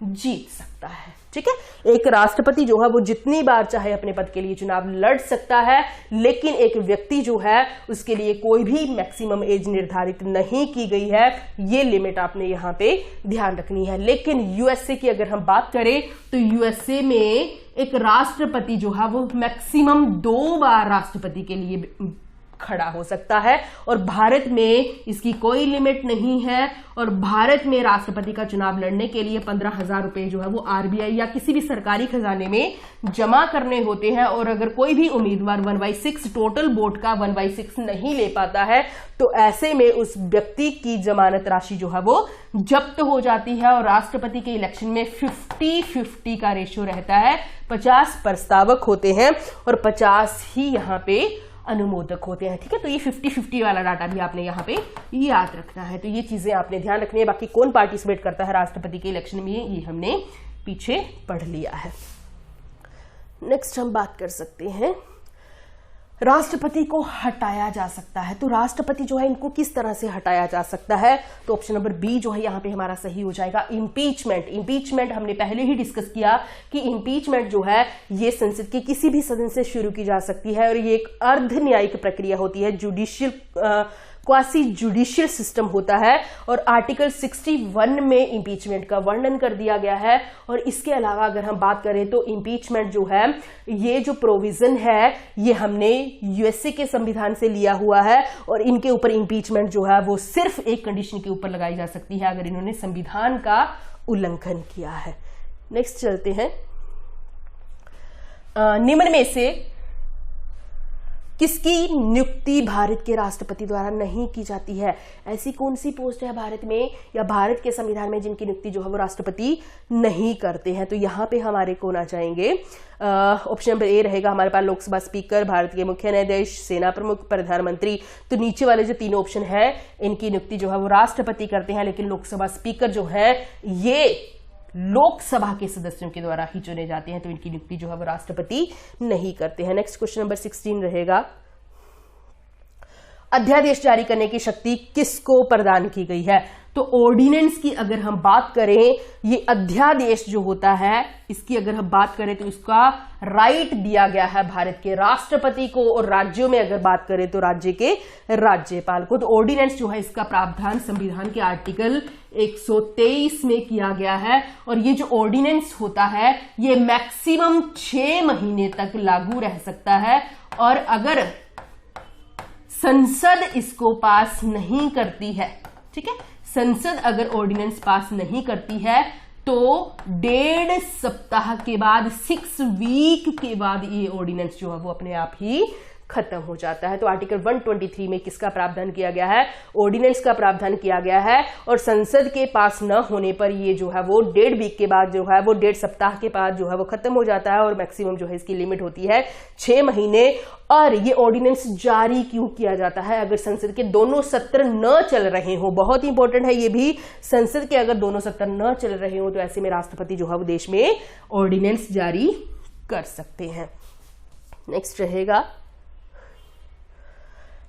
Speaker 1: जीत सकता है। ठीक है, एक राष्ट्रपति जो है वो जितनी बार चाहे अपने पद के लिए चुनाव लड़ सकता है, लेकिन एक व्यक्ति जो है उसके लिए कोई भी मैक्सिमम एज निर्धारित नहीं की गई है। ये लिमिट आपने यहाँ पे ध्यान रखनी है। लेकिन यूएसए की अगर हम बात करें तो यूएसए में एक राष्ट्रपति जो है वो मैक्सिमम 2 बार राष्ट्रपति के लिए खड़ा हो सकता है, और भारत में इसकी कोई लिमिट नहीं है। और भारत में राष्ट्रपति का चुनाव लड़ने के लिए 15,000 रुपए जो है वो आरबीआई या किसी भी सरकारी खजाने में जमा करने होते हैं। और अगर कोई भी उम्मीदवार 1/6 टोटल वोट का 1/6 नहीं ले पाता है, तो ऐसे में उस व्यक्ति की जमानत राशि जो है वो जब्त हो जाती है। और राष्ट्रपति के इलेक्शन में 50-50 का रेशियो रहता है, 50 प्रस्तावक होते हैं और 50 ही यहाँ पे अनुमोदक होते हैं। ठीक है, तो ये 50-50 वाला डाटा भी आपने यहाँ पे याद रखना है। तो ये चीजें आपने ध्यान रखनी है। बाकी कौन पार्टिसिपेट करता है राष्ट्रपति के इलेक्शन में, ये हमने पीछे पढ़ लिया है। नेक्स्ट हम बात कर सकते हैं राष्ट्रपति को हटाया जा सकता है। तो राष्ट्रपति जो है इनको किस तरह से हटाया जा सकता है, तो ऑप्शन नंबर बी जो है यहाँ पे हमारा सही हो जाएगा, इम्पीचमेंट। इम्पीचमेंट हमने पहले ही डिस्कस किया कि इम्पीचमेंट जो है ये संसद के किसी भी सदन से शुरू की जा सकती है, और ये एक अर्ध न्यायिक प्रक्रिया होती है, जुडिशियल क्वासी जुडिशियल सिस्टम होता है और आर्टिकल 61 में इंपीचमेंट का वर्णन कर दिया गया है। और इसके अलावा अगर हम बात करें तो इंपीचमेंट जो है, ये जो प्रोविजन है ये हमने यूएसए के संविधान से लिया हुआ है और इनके ऊपर इंपीचमेंट जो है वो सिर्फ एक कंडीशन के ऊपर लगाई जा सकती है, अगर इन्होंने संविधान का उल्लंघन किया है। नेक्स्ट चलते हैं, निम्न में से किसकी नियुक्ति भारत के राष्ट्रपति द्वारा नहीं की जाती है? ऐसी कौन सी पोस्ट है भारत में या भारत के संविधान में जिनकी नियुक्ति जो है वो राष्ट्रपति नहीं करते हैं? तो यहां पे हमारे कौन आ जाएंगे? ऑप्शन नंबर ए रहेगा हमारे पास लोकसभा स्पीकर, भारत के मुख्य न्यायाधीश, सेना प्रमुख, प्रधानमंत्री। तो नीचे वाले जो तीनों ऑप्शन है इनकी नियुक्ति जो है वो राष्ट्रपति करते हैं, लेकिन लोकसभा स्पीकर जो है ये लोकसभा के सदस्यों के द्वारा ही चुने जाते हैं, तो इनकी नियुक्ति जो है वो राष्ट्रपति नहीं करते हैं। नेक्स्ट क्वेश्चन नंबर 16 रहेगा, अध्यादेश जारी करने की शक्ति किसको प्रदान की गई है? तो ऑर्डिनेंस की अगर हम बात करें, ये अध्यादेश जो होता है इसकी अगर हम बात करें तो इसका राइट दिया गया है भारत के राष्ट्रपति को, और राज्यों में अगर बात करें तो राज्य के राज्यपाल को। तो ऑर्डिनेंस जो है इसका प्रावधान संविधान के आर्टिकल 123 में किया गया है और ये जो ऑर्डिनेंस होता है ये मैक्सिमम 6 महीने तक लागू रह सकता है, और अगर संसद इसको पास नहीं करती है, ठीक है, संसद अगर ऑर्डिनेंस पास नहीं करती है तो 1.5 सप्ताह के बाद, 6 वीक के बाद ये ऑर्डिनेंस जो है वो अपने आप ही खत्म हो जाता है। तो आर्टिकल 123 में किसका प्रावधान किया गया है? ऑर्डिनेंस का प्रावधान किया गया है, और संसद के पास न होने पर ये जो है वो 1.5 वीक के बाद जो है वो 1.5 सप्ताह के बाद जो है वो खत्म हो जाता है, और मैक्सिमम जो है इसकी लिमिट होती है 6 महीने। और ये ऑर्डिनेंस जारी क्यों किया जाता है? अगर संसद के दोनों सत्र न चल रहे हो, बहुत इंपॉर्टेंट है ये भी, संसद के अगर दोनों सत्र न चल रहे हो तो ऐसे में राष्ट्रपति जो है वो देश में ऑर्डिनेंस जारी कर सकते हैं। नेक्स्ट रहेगा,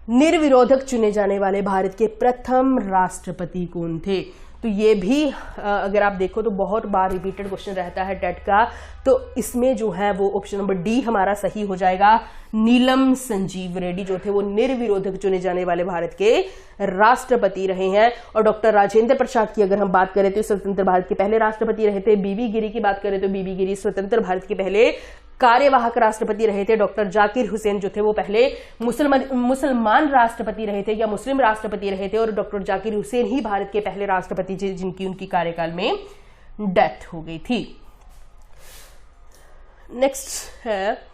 Speaker 1: निर्विरोधक चुने जाने वाले भारत के प्रथम राष्ट्रपति कौन थे? तो ये भी अगर आप देखो तो बहुत बार रिपीटेड क्वेश्चन रहता है टेट का, तो इसमें जो है वो ऑप्शन नंबर डी हमारा सही हो जाएगा। नीलम संजीव रेड्डी जो थे वो निर्विरोधक चुने जाने वाले भारत के राष्ट्रपति रहे हैं। और डॉक्टर राजेंद्र प्रसाद की अगर हम बात करें तो स्वतंत्र भारत के पहले राष्ट्रपति रहे थे। बीबी गिरी की बात करें तो बीबी गिरी स्वतंत्र भारत के पहले कार्यवाहक राष्ट्रपति रहे थे। डॉक्टर जाकिर हुसैन जो थे वो पहले मुसलमान राष्ट्रपति रहे थे या मुस्लिम राष्ट्रपति रहे थे, और डॉक्टर जाकिर हुसैन ही भारत के पहले राष्ट्रपति जिनकी उनकी कार्यकाल में डेथ हो गई थी। नेक्स्ट है,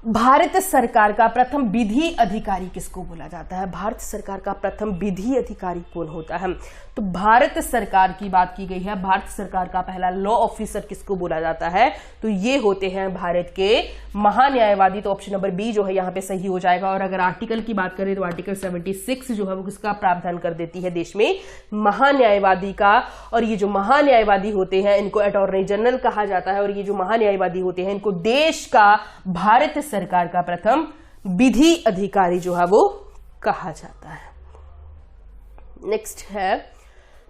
Speaker 1: भारत सरकार का प्रथम विधि अधिकारी किसको बोला जाता है? भारत सरकार का प्रथम विधि अधिकारी कौन होता है? तो भारत सरकार की बात की गई है, भारत सरकार का पहला लॉ ऑफिसर किसको बोला जाता है? तो ये होते हैं भारत के महान्यायवादी। तो ऑप्शन नंबर बी जो है यहाँ पे सही हो जाएगा। और अगर आर्टिकल की बात करें तो आर्टिकल 76 जो है वो किसका प्रावधान कर देती है देश में? महान्यायवादी का। और ये जो महान्यायवादी होते हैं इनको अटॉर्नी जनरल कहा जाता है, और ये जो महान्यायवादी होते हैं इनको देश का, भारत सरकार का प्रथम विधि अधिकारी जो है वो कहा जाता है। नेक्स्ट है,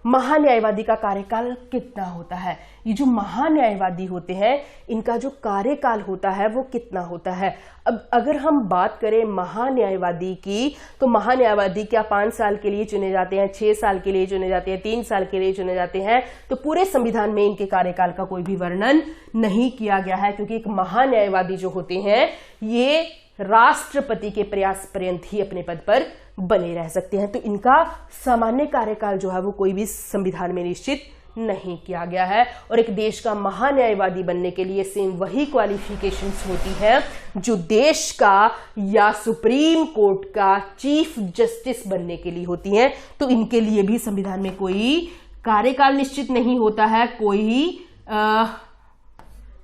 Speaker 1: महान्यायवादी का कार्यकाल कितना होता है? ये जो महान्यायवादी होते हैं इनका जो कार्यकाल होता है वो कितना होता है? अब अगर हम बात करें महान्यायवादी की, तो महान्यायवादी क्या 5 साल के लिए चुने जाते हैं, 6 साल के लिए चुने जाते हैं, 3 साल के लिए चुने जाते हैं? तो पूरे संविधान में इनके कार्यकाल का कोई भी वर्णन नहीं किया गया है, क्योंकि एक महान्यायवादी जो होते हैं ये राष्ट्रपति के प्रयास पर्यंत ही अपने पद पर बने रह सकते हैं। तो इनका सामान्य कार्यकाल जो है वो कोई भी संविधान में निश्चित नहीं किया गया है। और एक देश का महान्यायवादी बनने के लिए सेम वही क्वालिफिकेशंस होती है जो देश का या सुप्रीम कोर्ट का चीफ जस्टिस बनने के लिए होती हैं। तो इनके लिए भी संविधान में कोई कार्यकाल निश्चित नहीं होता है, कोई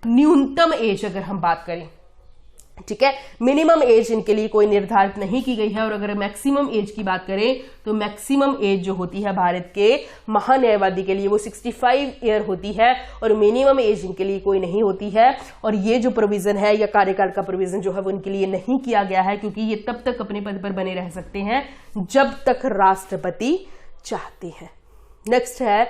Speaker 1: न्यूनतम एज अगर हम बात करें, ठीक है, मिनिमम एज इनके लिए कोई निर्धारित नहीं की गई है। और अगर मैक्सिमम एज की बात करें तो मैक्सिमम एज जो होती है भारत के महान्यायवादी के लिए वो 65 ईयर होती है, और मिनिमम एज इनके लिए कोई नहीं होती है। और ये जो प्रोविजन है या कार्यकाल का प्रोविजन जो है वो इनके लिए नहीं किया गया है, क्योंकि ये तब तक अपने पद पर बने रह सकते हैं जब तक राष्ट्रपति चाहते हैं। नेक्स्ट है,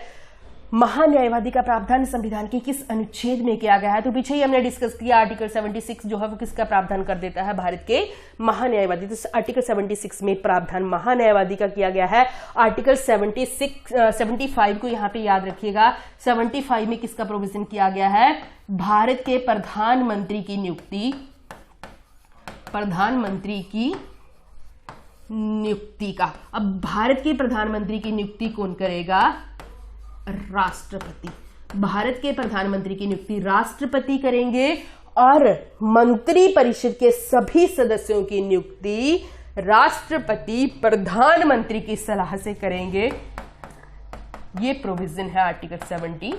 Speaker 1: महान्यायवादी का प्रावधान संविधान के किस अनुच्छेद में किया गया है? तो पीछे ही हमने डिस्कस किया, आर्टिकल 76 जो है वो किसका प्रावधान कर देता है? भारत के महान्यायवादी। तो आर्टिकल 76 में प्रावधान महान्यायवादी का किया गया है। आर्टिकल 75 को यहाँ पे याद रखिएगा। 75 में किसका प्रोविजन किया गया है? भारत के प्रधानमंत्री की नियुक्ति, प्रधानमंत्री की नियुक्ति का। अब भारत के प्रधानमंत्री की नियुक्ति कौन करेगा? राष्ट्रपति। भारत के प्रधानमंत्री की नियुक्ति राष्ट्रपति करेंगे और मंत्री परिषद के सभी सदस्यों की नियुक्ति राष्ट्रपति प्रधानमंत्री की सलाह से करेंगे। ये प्रोविजन है आर्टिकल 75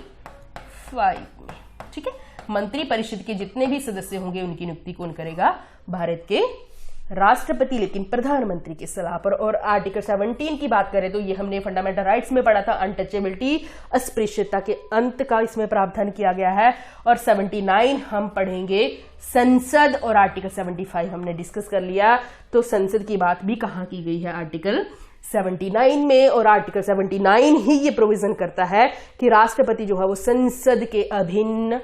Speaker 1: में। ठीक है, मंत्री परिषद के जितने भी सदस्य होंगे उनकी नियुक्ति कौन करेगा? भारत के राष्ट्रपति, लेकिन प्रधानमंत्री की सलाह पर। और आर्टिकल 17 की बात करें तो ये हमने फंडामेंटल राइट्स में पढ़ा था, अनटचेबिलिटी, अस्पृश्यता के अंत का इसमें प्रावधान किया गया है। और 79 हम पढ़ेंगे संसद, और आर्टिकल 75 हमने डिस्कस कर लिया। तो संसद की बात भी कहां की गई है? आर्टिकल 79 में। और आर्टिकल 79 ही ये प्रोविजन करता है कि राष्ट्रपति जो है वो संसद के अभिन्न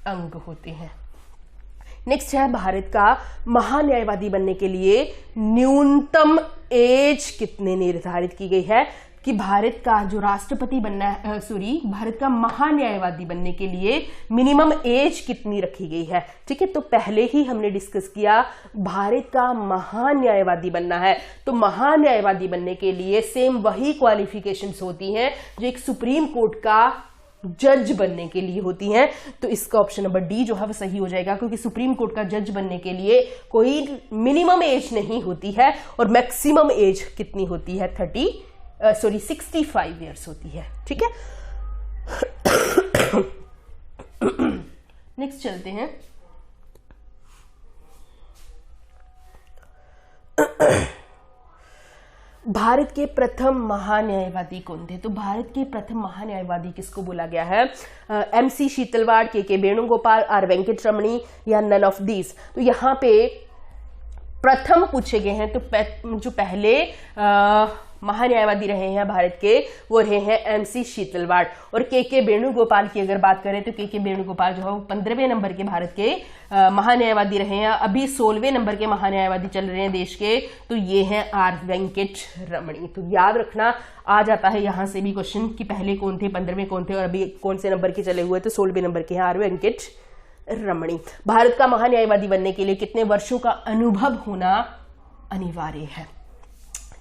Speaker 1: अंग होते हैं। नेक्स्ट है, भारत का महान्यायवादी बनने के लिए न्यूनतम एज कितने निर्धारित की गई है? कि भारत का जो राष्ट्रपति बनना है, भारत का महान्यायवादी बनने के लिए मिनिमम एज कितनी रखी गई है? ठीक है, तो पहले ही हमने डिस्कस किया, भारत का महान्यायवादी बनना है तो महान्यायवादी बनने के लिए सेम वही क्वालिफिकेशंस होती हैं जो एक सुप्रीम कोर्ट का जज बनने के लिए होती हैं। तो इसका ऑप्शन नंबर डी जो है वो सही हो जाएगा, क्योंकि सुप्रीम कोर्ट का जज बनने के लिए कोई मिनिमम एज नहीं होती है और मैक्सिमम एज कितनी होती है? 65 ईयर्स होती है। ठीक है, नेक्स्ट चलते हैं। भारत के प्रथम महान्यायवादी कौन थे? तो भारत के प्रथम महान्यायवादी किसको बोला गया है? MC शीतलवाड़, के वेणुगोपाल, R वेंकटरमणी या नन ऑफ दीज? तो यहाँ पे प्रथम पूछे गए हैं, तो जो पहले महान्यायवादी रहे हैं भारत के वो रहे हैं MC शीतलवाड़। और के वेणुगोपाल की अगर बात करें तो के वेणुगोपाल जो है वो 15वें नंबर के भारत के महान्यायवादी रहे हैं। अभी 16वें नंबर के महान्यायवादी चल रहे हैं देश के, तो ये हैं R वेंकटरमणी। तो याद रखना, आ जाता है यहां से भी क्वेश्चन कि पहले कौन थे, 15वें कौन थे और अभी कौन से नंबर के चले हुए? तो 16वें नंबर के R वेंकटरमणी। भारत का महान्यायवादी बनने के लिए कितने वर्षों का अनुभव होना अनिवार्य है?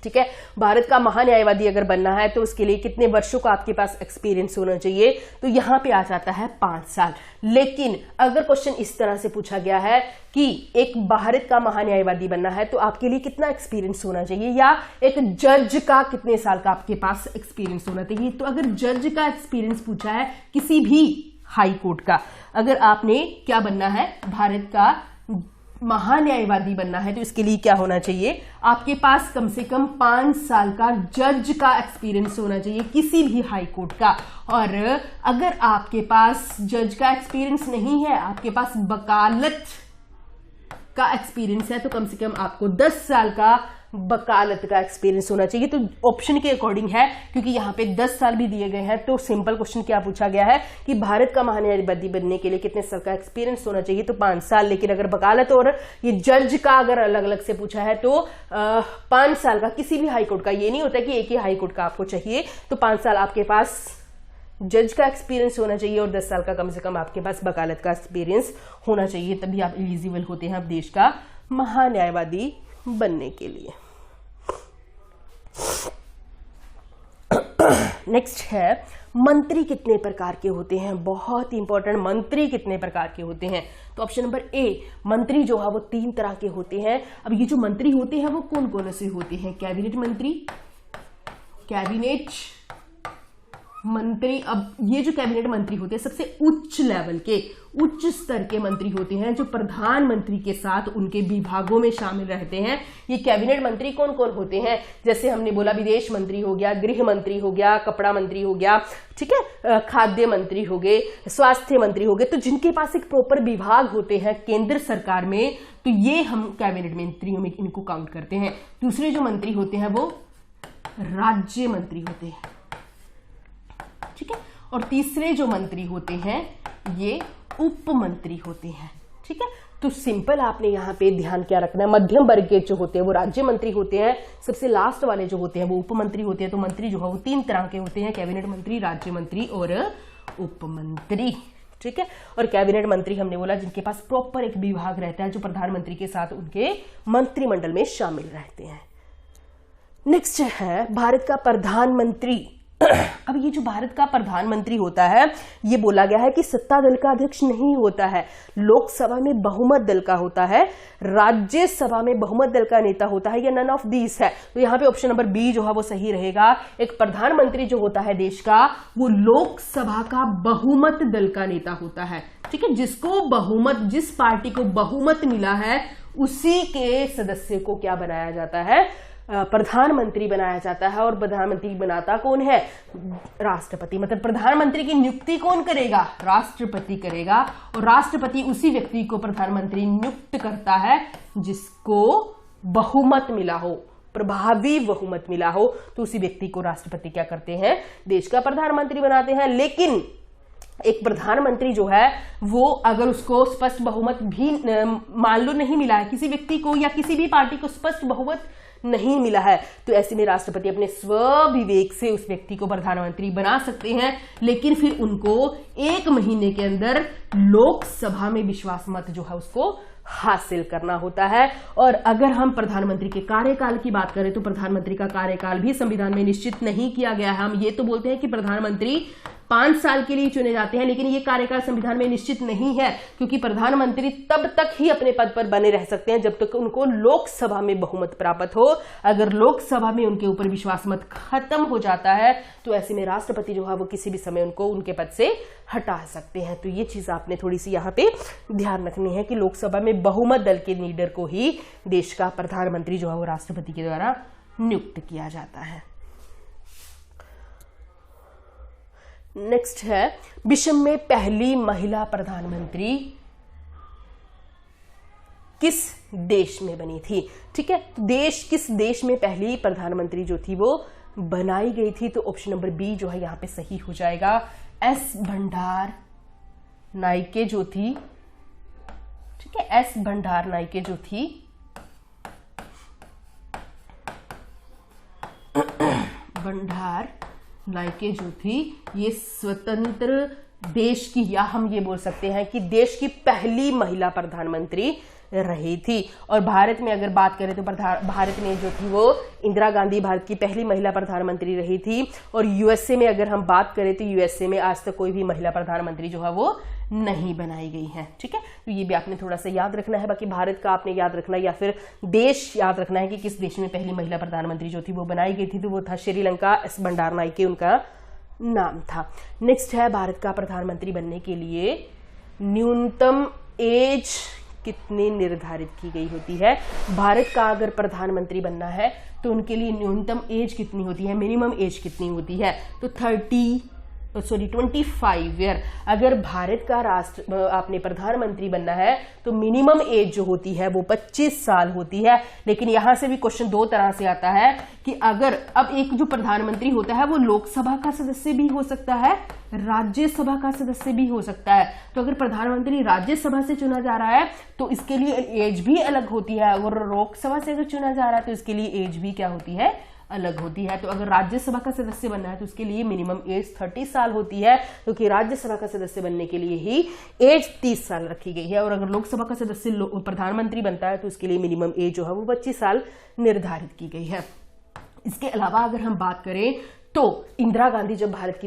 Speaker 1: ठीक है, भारत का महान्यायवादी अगर बनना है तो उसके लिए कितने वर्षों का आपके पास एक्सपीरियंस होना चाहिए? तो यहां पे आ जाता है 5 साल। लेकिन अगर क्वेश्चन इस तरह से पूछा गया है कि एक भारत का महान्यायवादी बनना है तो आपके लिए कितना एक्सपीरियंस होना चाहिए, या एक जज का कितने साल का आपके पास एक्सपीरियंस होना चाहिए? तो अगर जज का एक्सपीरियंस पूछा है किसी भी हाई कोर्ट का, अगर आपने क्या बनना है, भारत का महान्यायवादी बनना है, तो इसके लिए क्या होना चाहिए? आपके पास कम से कम 5 साल का जज का एक्सपीरियंस होना चाहिए किसी भी हाई कोर्ट का। और अगर आपके पास जज का एक्सपीरियंस नहीं है, आपके पास वकालत का एक्सपीरियंस है, तो कम से कम आपको 10 साल का वकालत का एक्सपीरियंस होना चाहिए। तो ऑप्शन के अकॉर्डिंग है, क्योंकि यहाँ पे 10 साल भी दिए गए हैं। तो सिंपल क्वेश्चन क्या पूछा गया है कि भारत का महान्यायवादी बनने के लिए कितने साल का एक्सपीरियंस होना चाहिए? तो 5 साल। लेकिन अगर वकालत और ये जज का अगर अलग अलग से पूछा है तो 5 साल का किसी भी हाईकोर्ट का, ये नहीं होता कि एक ही हाईकोर्ट का आपको चाहिए। तो 5 साल आपके पास जज का एक्सपीरियंस होना चाहिए और 10 साल का कम से कम आपके पास वकालत का एक्सपीरियंस होना चाहिए, तभी आप एलिजिबल होते हैं अब देश का महान्यायवादी बनने के लिए। नेक्स्ट है, मंत्री कितने प्रकार के होते हैं? बहुत इंपॉर्टेंट, मंत्री कितने प्रकार के होते हैं? तो ऑप्शन नंबर ए, मंत्री जो है वो 3 तरह के होते हैं। अब ये जो मंत्री होते हैं वो कौन कौन से होते हैं? कैबिनेट मंत्री, कैबिनेट मंत्री। अब ये जो कैबिनेट मंत्री होते हैं सबसे उच्च लेवल के, उच्च स्तर के मंत्री होते हैं जो प्रधानमंत्री के साथ उनके विभागों में शामिल रहते हैं। ये कैबिनेट मंत्री कौन कौन होते हैं? जैसे हमने बोला, विदेश मंत्री हो गया, गृह मंत्री हो गया, कपड़ा मंत्री हो गया, ठीक है, खाद्य मंत्री हो गए, स्वास्थ्य मंत्री हो गए। तो जिनके पास एक प्रॉपर विभाग होते हैं केंद्र सरकार में, तो ये हम कैबिनेट मंत्रियों में इनको काउंट करते हैं। दूसरे जो मंत्री होते हैं वो राज्य मंत्री होते हैं, ठीक है। और तीसरे जो मंत्री होते हैं ये उप मंत्री होते हैं। ठीक है, तो सिंपल आपने यहाँ पे ध्यान क्या रखना है, मध्यम वर्ग के जो होते हैं वो राज्य मंत्री होते हैं, सबसे लास्ट वाले जो होते हैं वो उप मंत्री होते हैं। तो मंत्री जो है वो 3 तरह के होते हैं, कैबिनेट मंत्री, राज्य मंत्री और उप मंत्री। ठीक है, और कैबिनेट मंत्री हमने बोला जिनके पास प्रॉपर एक विभाग रहता है जो प्रधानमंत्री के साथ उनके मंत्रिमंडल में शामिल रहते हैं। नेक्स्ट है भारत का प्रधानमंत्री। अब ये जो भारत का प्रधानमंत्री होता है ये बोला गया है कि सत्ता दल का अध्यक्ष नहीं होता है, लोकसभा में बहुमत दल का होता है, राज्यसभा में बहुमत दल का नेता होता है, या नन ऑफ दीज है। तो यहाँ पे ऑप्शन नंबर बी जो है वो सही रहेगा। एक प्रधानमंत्री जो होता है देश का वो लोकसभा का बहुमत दल का नेता होता है। ठीक है, जिसको बहुमत, जिस पार्टी को बहुमत मिला है उसी के सदस्य को क्या बनाया जाता है, प्रधानमंत्री बनाया जाता है। और प्रधानमंत्री बनाता कौन है, राष्ट्रपति। मतलब प्रधानमंत्री की नियुक्ति कौन करेगा, राष्ट्रपति करेगा, और राष्ट्रपति उसी व्यक्ति को प्रधानमंत्री नियुक्त करता है जिसको बहुमत मिला हो, प्रभावी बहुमत मिला हो, तो उसी व्यक्ति को राष्ट्रपति क्या करते हैं, देश का प्रधानमंत्री बनाते हैं। लेकिन एक प्रधानमंत्री जो है वो अगर उसको स्पष्ट बहुमत भी मान लो नहीं मिला है, किसी व्यक्ति को या किसी भी पार्टी को स्पष्ट बहुमत नहीं मिला है, तो ऐसे में राष्ट्रपति अपने स्वविवेक से उस व्यक्ति को प्रधानमंत्री बना सकते हैं। लेकिन फिर उनको 1 महीने के अंदर लोकसभा में विश्वास मत जो है उसको हासिल करना होता है। और अगर हम प्रधानमंत्री के कार्यकाल की बात करें तो प्रधानमंत्री का कार्यकाल भी संविधान में निश्चित नहीं किया गया है। हम ये तो बोलते हैं कि प्रधानमंत्री 5 साल के लिए चुने जाते हैं, लेकिन ये कार्यकाल संविधान में निश्चित नहीं है, क्योंकि प्रधानमंत्री तब तक ही अपने पद पर बने रह सकते हैं जब तक उनको लोकसभा में बहुमत प्राप्त हो। अगर लोकसभा में उनके ऊपर विश्वास मत खत्म हो जाता है तो ऐसे में राष्ट्रपति जो है वो किसी भी समय उनको उनके पद से हटा सकते हैं। तो ये चीज आपने थोड़ी सी यहाँ पे ध्यान रखनी है कि लोकसभा में बहुमत दल के लीडर को ही देश का प्रधानमंत्री जो है वो राष्ट्रपति के द्वारा नियुक्त किया जाता है। नेक्स्ट है विश्व में पहली महिला प्रधानमंत्री किस देश में बनी थी। ठीक है, तो देश, किस देश में पहली प्रधानमंत्री जो थी वो बनाई गई थी, तो ऑप्शन नंबर बी जो है यहां पे सही हो जाएगा। एस भंडार नाइके जो थी, ठीक है, एस भंडार नाइके जो थी भंडार नाइके जो थी ये स्वतंत्र देश की, या हम ये बोल सकते हैं कि देश की पहली महिला प्रधानमंत्री रही थी। और भारत में अगर बात करें तो भारत में जो थी वो इंदिरा गांधी भारत की पहली महिला प्रधानमंत्री रही थी। और यूएसए में अगर हम बात करें तो यूएसए में आज तक कोई भी महिला प्रधानमंत्री जो है वो नहीं बनाई गई है। ठीक है, तो ये भी आपने थोड़ा सा याद रखना है। बाकी भारत का आपने याद रखना है या फिर देश याद रखना है कि किस देश में पहली महिला प्रधानमंत्री जो थी वो बनाई गई थी, तो वो था श्रीलंका। एस भंडार नाइके उनका नाम था। नेक्स्ट है भारत का प्रधानमंत्री बनने के लिए न्यूनतम एज कितनी निर्धारित की गई होती है। भारत का अगर प्रधानमंत्री बनना है तो उनके लिए न्यूनतम एज कितनी होती है, मिनिमम एज कितनी होती है, तो 25 ईयर। अगर भारत का आपने प्रधानमंत्री बनना है तो मिनिमम एज जो होती है वो 25 साल होती है। लेकिन यहां से भी क्वेश्चन 2 तरह से आता है कि अगर अब एक जो प्रधानमंत्री होता है वो लोकसभा का सदस्य भी हो सकता है, राज्यसभा का सदस्य भी हो सकता है। तो अगर प्रधानमंत्री राज्यसभा से चुना जा रहा है तो इसके लिए एज भी अलग होती है, और लोकसभा से अगर चुना जा रहा है तो इसके लिए एज भी क्या होती है, अलग होती है। तो अगर राज्यसभा का सदस्य बनना है तो उसके लिए मिनिमम एज 30 साल होती है, क्योंकि राज्यसभा का सदस्य बनने के लिए ही एज 30 साल रखी गई है। और अगर लोकसभा का सदस्य प्रधानमंत्री बनता है तो उसके लिए मिनिमम एज जो है वो 25 साल निर्धारित की गई है। इसके अलावा अगर हम बात करें तो इंदिरा गांधी जब भारत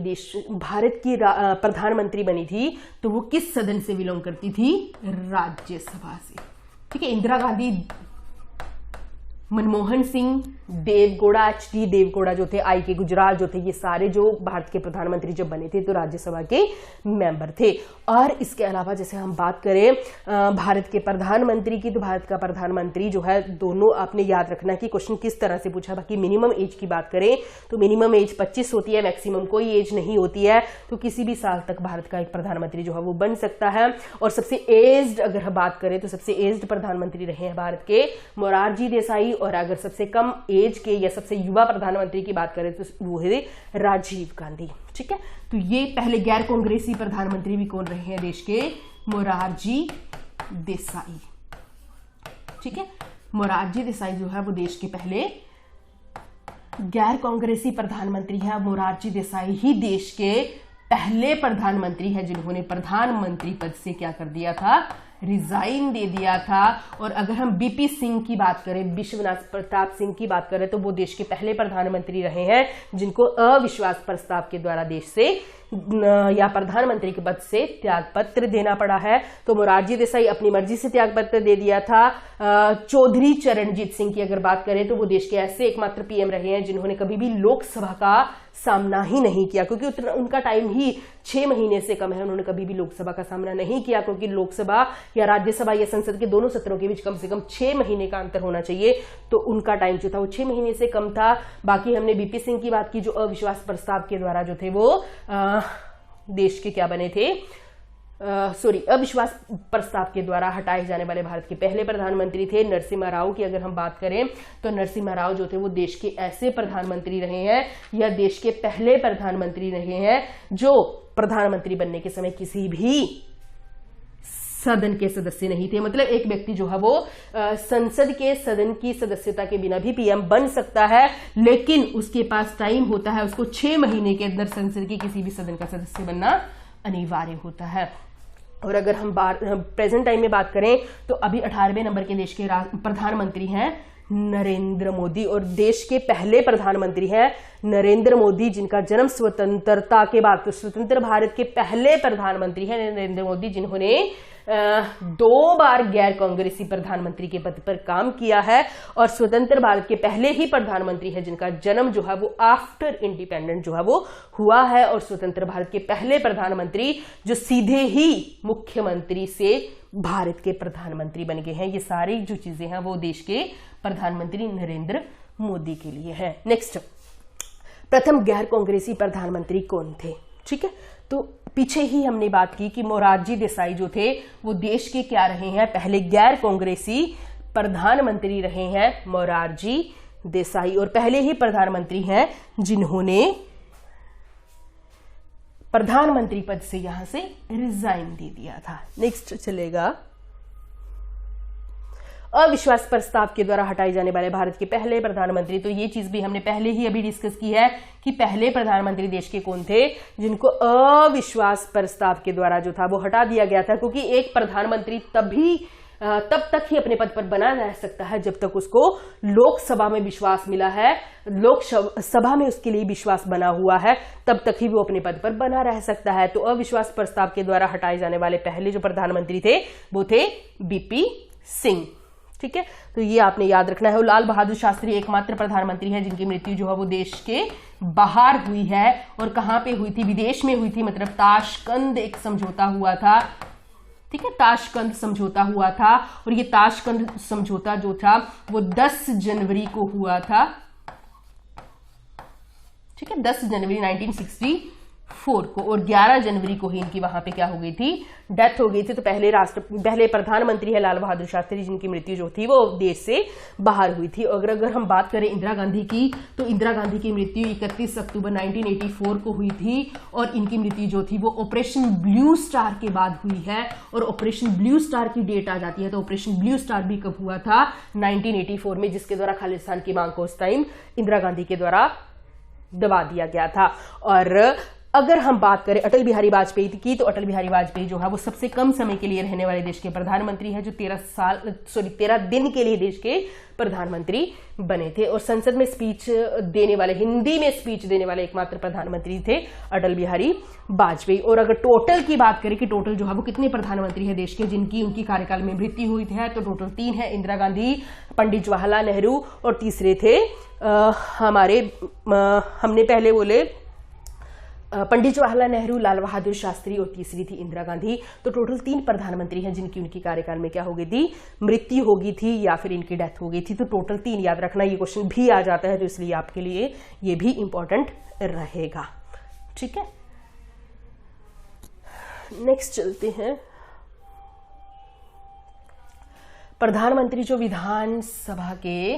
Speaker 1: की प्रधानमंत्री बनी थी तो वो किस सदन से बिलोंग करती थी, राज्यसभा से। ठीक है, इंदिरा गांधी, मनमोहन सिंह, देवगौड़ा, एच.डी. देवगौड़ा जो थे, आई.के. गुजराल जो थे, ये सारे जो भारत के प्रधानमंत्री जब बने थे तो राज्यसभा के मेंबर थे। और इसके अलावा जैसे हम बात करें भारत के प्रधानमंत्री की, तो भारत का प्रधानमंत्री जो है, दोनों आपने याद रखना कि क्वेश्चन किस तरह से पूछा। बाकी मिनिमम एज की बात करें तो मिनिमम एज 25 होती है, मैक्सिमम कोई एज नहीं होती है। तो किसी भी साल तक भारत का एक प्रधानमंत्री जो है वो बन सकता है। और सबसे एज्ड अगर हम बात करें तो सबसे एज्ड प्रधानमंत्री रहे हैं भारत के मोरारजी देसाई। और अगर सबसे कम एज के या सबसे युवा प्रधानमंत्री की बात करें तो वो है राजीव गांधी। ठीक है, तो ये पहले गैर कांग्रेसी प्रधानमंत्री भी कौन रहे हैं देश के? मोरारजी देसाई। ठीक है, मोरारजी देसाई जो है वो देश के पहले गैर कांग्रेसी प्रधानमंत्री है। मोरारजी देसाई ही देश के पहले प्रधानमंत्री है जिन्होंने प्रधानमंत्री पद से क्या कर दिया था? रिजाइन दे दिया था। और अगर हम बीपी सिंह की बात करें, विश्वनाथ प्रताप सिंह की बात करें, तो वो देश के पहले प्रधानमंत्री रहे हैं जिनको अविश्वास प्रस्ताव के द्वारा देश से या प्रधानमंत्री के पद से त्यागपत्र देना पड़ा है। तो मोरारजी देसाई अपनी मर्जी से त्यागपत्र दे दिया था। चौधरी चरणजीत सिंह की अगर बात करें तो वो देश के ऐसे एकमात्र पीएम रहे हैं जिन्होंने कभी भी लोकसभा का सामना ही नहीं किया, क्योंकि उनका टाइम ही 6 महीने से कम है। उन्होंने कभी भी लोकसभा का सामना नहीं किया, क्योंकि लोकसभा या राज्यसभा या संसद के दोनों सत्रों के बीच कम से कम 6 महीने का अंतर होना चाहिए। तो उनका टाइम जो था वो 6 महीने से कम था। बाकी हमने बीपी सिंह की बात की जो अविश्वास प्रस्ताव के द्वारा जो थे वो देश के क्या बने थे? अविश्वास प्रस्ताव के द्वारा हटाए जाने वाले भारत के पहले प्रधानमंत्री थे। नरसिम्हा राव की अगर हम बात करें तो नरसिम्हा राव जो थे वो देश के ऐसे प्रधानमंत्री रहे हैं या देश के पहले प्रधानमंत्री रहे हैं जो प्रधानमंत्री बनने के समय किसी भी सदन के सदस्य नहीं थे। मतलब एक व्यक्ति जो है वो संसद के सदन की सदस्यता के बिना भी पीएम बन सकता है, लेकिन उसके पास टाइम होता है, उसको 6 महीने के अंदर संसद के किसी भी सदन का सदस्य बनना अनिवार्य होता है। और अगर हम प्रेजेंट टाइम में बात करें तो अभी 18वें नंबर के देश के प्रधानमंत्री हैं नरेंद्र मोदी, और देश के पहले प्रधानमंत्री हैं नरेंद्र मोदी जिनका जन्म स्वतंत्रता के बाद, तो स्वतंत्र भारत के पहले प्रधानमंत्री हैं नरेंद्र मोदी जिन्होंने 2 बार गैर कांग्रेसी प्रधानमंत्री के पद पर काम किया है, और स्वतंत्र भारत के पहले ही प्रधानमंत्री है जिनका जन्म जो है वो आफ्टर इंडिपेंडेंट जो है वो हुआ है, और स्वतंत्र भारत के पहले प्रधानमंत्री जो सीधे ही मुख्यमंत्री से भारत के प्रधानमंत्री बन गए हैं। ये सारी जो चीजें हैं वो देश के प्रधानमंत्री नरेंद्र मोदी के लिए है। नेक्स्ट, प्रथम गैर कांग्रेसी प्रधानमंत्री कौन थे? ठीक है, तो पीछे ही हमने बात की कि मोरारजी देसाई जो थे वो देश के क्या रहे हैं? पहले गैर कांग्रेसी प्रधानमंत्री रहे हैं मोरारजी देसाई, और पहले ही प्रधानमंत्री हैं जिन्होंने प्रधानमंत्री पद से यहां से रिजाइन दे दिया था। नेक्स्ट चलेगा, अविश्वास प्रस्ताव के द्वारा हटाए जाने वाले भारत के पहले प्रधानमंत्री। तो ये चीज भी हमने पहले ही अभी डिस्कस की है कि पहले प्रधानमंत्री देश के कौन थे जिनको अविश्वास प्रस्ताव के द्वारा जो था वो हटा दिया गया था, क्योंकि एक प्रधानमंत्री तब तक ही अपने पद पर बना रह सकता है जब तक उसको लोकसभा में विश्वास मिला है, लोकसभा में उसके लिए विश्वास बना हुआ है, तब तक ही वो अपने पद पर बना रह सकता है। तो अविश्वास प्रस्ताव के द्वारा हटाए जाने वाले पहले जो प्रधानमंत्री थे वो थे बीपी सिंह। ठीक है, तो ये आपने याद रखना है। लाल बहादुर शास्त्री एकमात्र प्रधानमंत्री हैं जिनकी मृत्यु जो है वो देश के बाहर हुई है, और कहां पे हुई थी? विदेश में हुई थी, मतलब ताशकंद एक समझौता हुआ था। ठीक है, ताशकंद समझौता हुआ था, और ये ताशकंद समझौता जो था वो 10 जनवरी को हुआ था। ठीक है, 10 जनवरी 1964 को, और 11 जनवरी को ही इनकी वहां पे क्या हो गई थी? डेथ हो गई थी। तो पहले प्रधानमंत्री है लाल बहादुर शास्त्री जिनकी मृत्यु जो थी वो देश से बाहर हुई थी। और अगर हम बात करें इंदिरा गांधी की, तो इंदिरा गांधी की मृत्यु 31 अक्टूबर 1984 को हुई थी, और इनकी मृत्यु जो थी वो ऑपरेशन ब्लू स्टार के बाद हुई है। और ऑपरेशन ब्लू स्टार की डेट आ जाती है तो ऑपरेशन ब्लू स्टार भी कब हुआ था? 1984 में, जिसके द्वारा खालिस्तान की मांग को उस टाइम इंदिरा गांधी के द्वारा दबा दिया गया था। और अगर हम बात करें अटल बिहारी वाजपेयी की, तो अटल बिहारी वाजपेयी जो है वो सबसे कम समय के लिए रहने वाले देश के प्रधानमंत्री हैं, जो 13 दिन के लिए देश के प्रधानमंत्री बने थे। और संसद में स्पीच देने वाले, हिंदी में स्पीच देने वाले एकमात्र प्रधानमंत्री थे अटल बिहारी वाजपेयी। और अगर टोटल की बात करें कि टोटल जो है वो कितने प्रधानमंत्री हैं देश के जिनकी उनकी कार्यकाल में मृत्यु हुई है, तो टोटल 3 है, इंदिरा गांधी, पंडित जवाहरलाल नेहरू, और तीसरे थे हमने पहले बोले पंडित जवाहरलाल नेहरू, लाल बहादुर शास्त्री, और तीसरी थी इंदिरा गांधी। तो टोटल 3 प्रधानमंत्री हैं जिनकी उनकी कार्यकाल में क्या हो गई थी? मृत्यु हो गई थी या फिर इनकी डेथ हो गई थी। तो टोटल 3 याद रखना, ये क्वेश्चन भी आ जाता है तो इसलिए आपके लिए ये भी इंपॉर्टेंट रहेगा। ठीक है, नेक्स्ट चलते हैं। प्रधानमंत्री जो विधानसभा के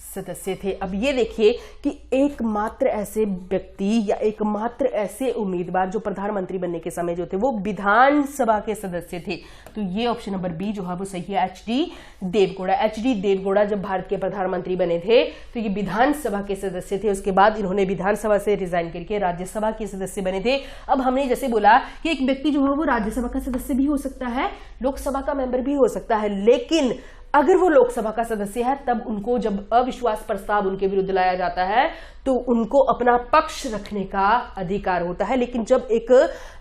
Speaker 1: सदस्य थे। अब ये देखिए कि एकमात्र ऐसे व्यक्ति या एकमात्र ऐसे उम्मीदवार जो प्रधानमंत्री बनने के समय जो थे वो विधानसभा के सदस्य थे। तो ये ऑप्शन नंबर बी जो है वो सही है, H D Deve Gowda. H D Deve Gowda जब भारत के प्रधानमंत्री बने थे तो ये विधानसभा के सदस्य थे। उसके बाद इन्होंने विधानसभा से रिजाइन करके राज्यसभा के सदस्य बने थे। अब हमने जैसे बोला कि एक व्यक्ति जो है वो राज्यसभा का सदस्य भी हो सकता है, लोकसभा का मेंबर भी हो सकता है, लेकिन अगर वो लोकसभा का सदस्य है तब उनको जब अविश्वास प्रस्ताव उनके विरुद्ध लाया जाता है तो उनको अपना पक्ष रखने का अधिकार होता है। लेकिन जब एक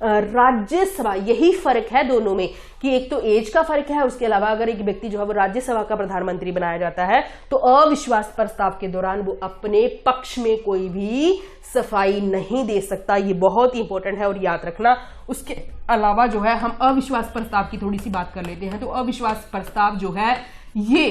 Speaker 1: राज्यसभा, यही फर्क है दोनों में कि एक तो एज का फर्क है, उसके अलावा अगर एक व्यक्ति जो है वो राज्यसभा का प्रधानमंत्री बनाया जाता है तो अविश्वास प्रस्ताव के दौरान वो अपने पक्ष में कोई भी सफाई नहीं दे सकता। ये बहुत ही इंपॉर्टेंट है और याद रखना। उसके अलावा जो है हम अविश्वास प्रस्ताव की थोड़ी सी बात कर लेते हैं। तो अविश्वास प्रस्ताव जो है ये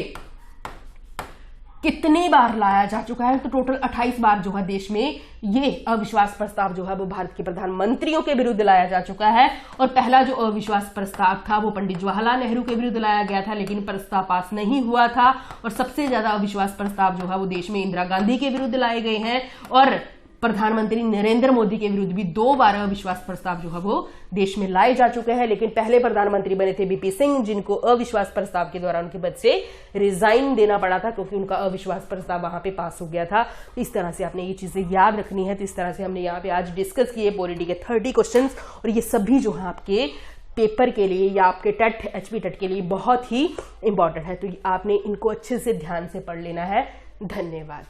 Speaker 1: कितनी बार लाया जा चुका है? तो टोटल 28 बार जो है देश में ये अविश्वास प्रस्ताव जो है वो भारत के प्रधानमंत्रियों के विरुद्ध लाया जा चुका है। और पहला जो अविश्वास प्रस्ताव था वो पंडित जवाहरलाल नेहरू के विरुद्ध लाया गया था, लेकिन प्रस्ताव पास नहीं हुआ था। और सबसे ज्यादा अविश्वास प्रस्ताव जो है वो देश में इंदिरा गांधी के विरुद्ध लाए गए हैं। और प्रधानमंत्री नरेंद्र मोदी के विरुद्ध भी 2 बार अविश्वास प्रस्ताव जो है वो देश में लाए जा चुके हैं। लेकिन पहले प्रधानमंत्री बने थे बीपी सिंह, जिनको अविश्वास प्रस्ताव के दौरान उनके पद से रिजाइन देना पड़ा था क्योंकि उनका अविश्वास प्रस्ताव वहां पे पास हो गया था। तो इस तरह से आपने ये चीजें याद रखनी है। तो इस तरह से हमने यहाँ पे आज डिस्कस किए पॉलिटी के 30 क्वेश्चन, और ये सभी जो है आपके पेपर के लिए या आपके टेट, एचपी टेट के लिए बहुत ही इंपॉर्टेंट है। तो आपने इनको अच्छे से ध्यान से पढ़ लेना है। धन्यवाद।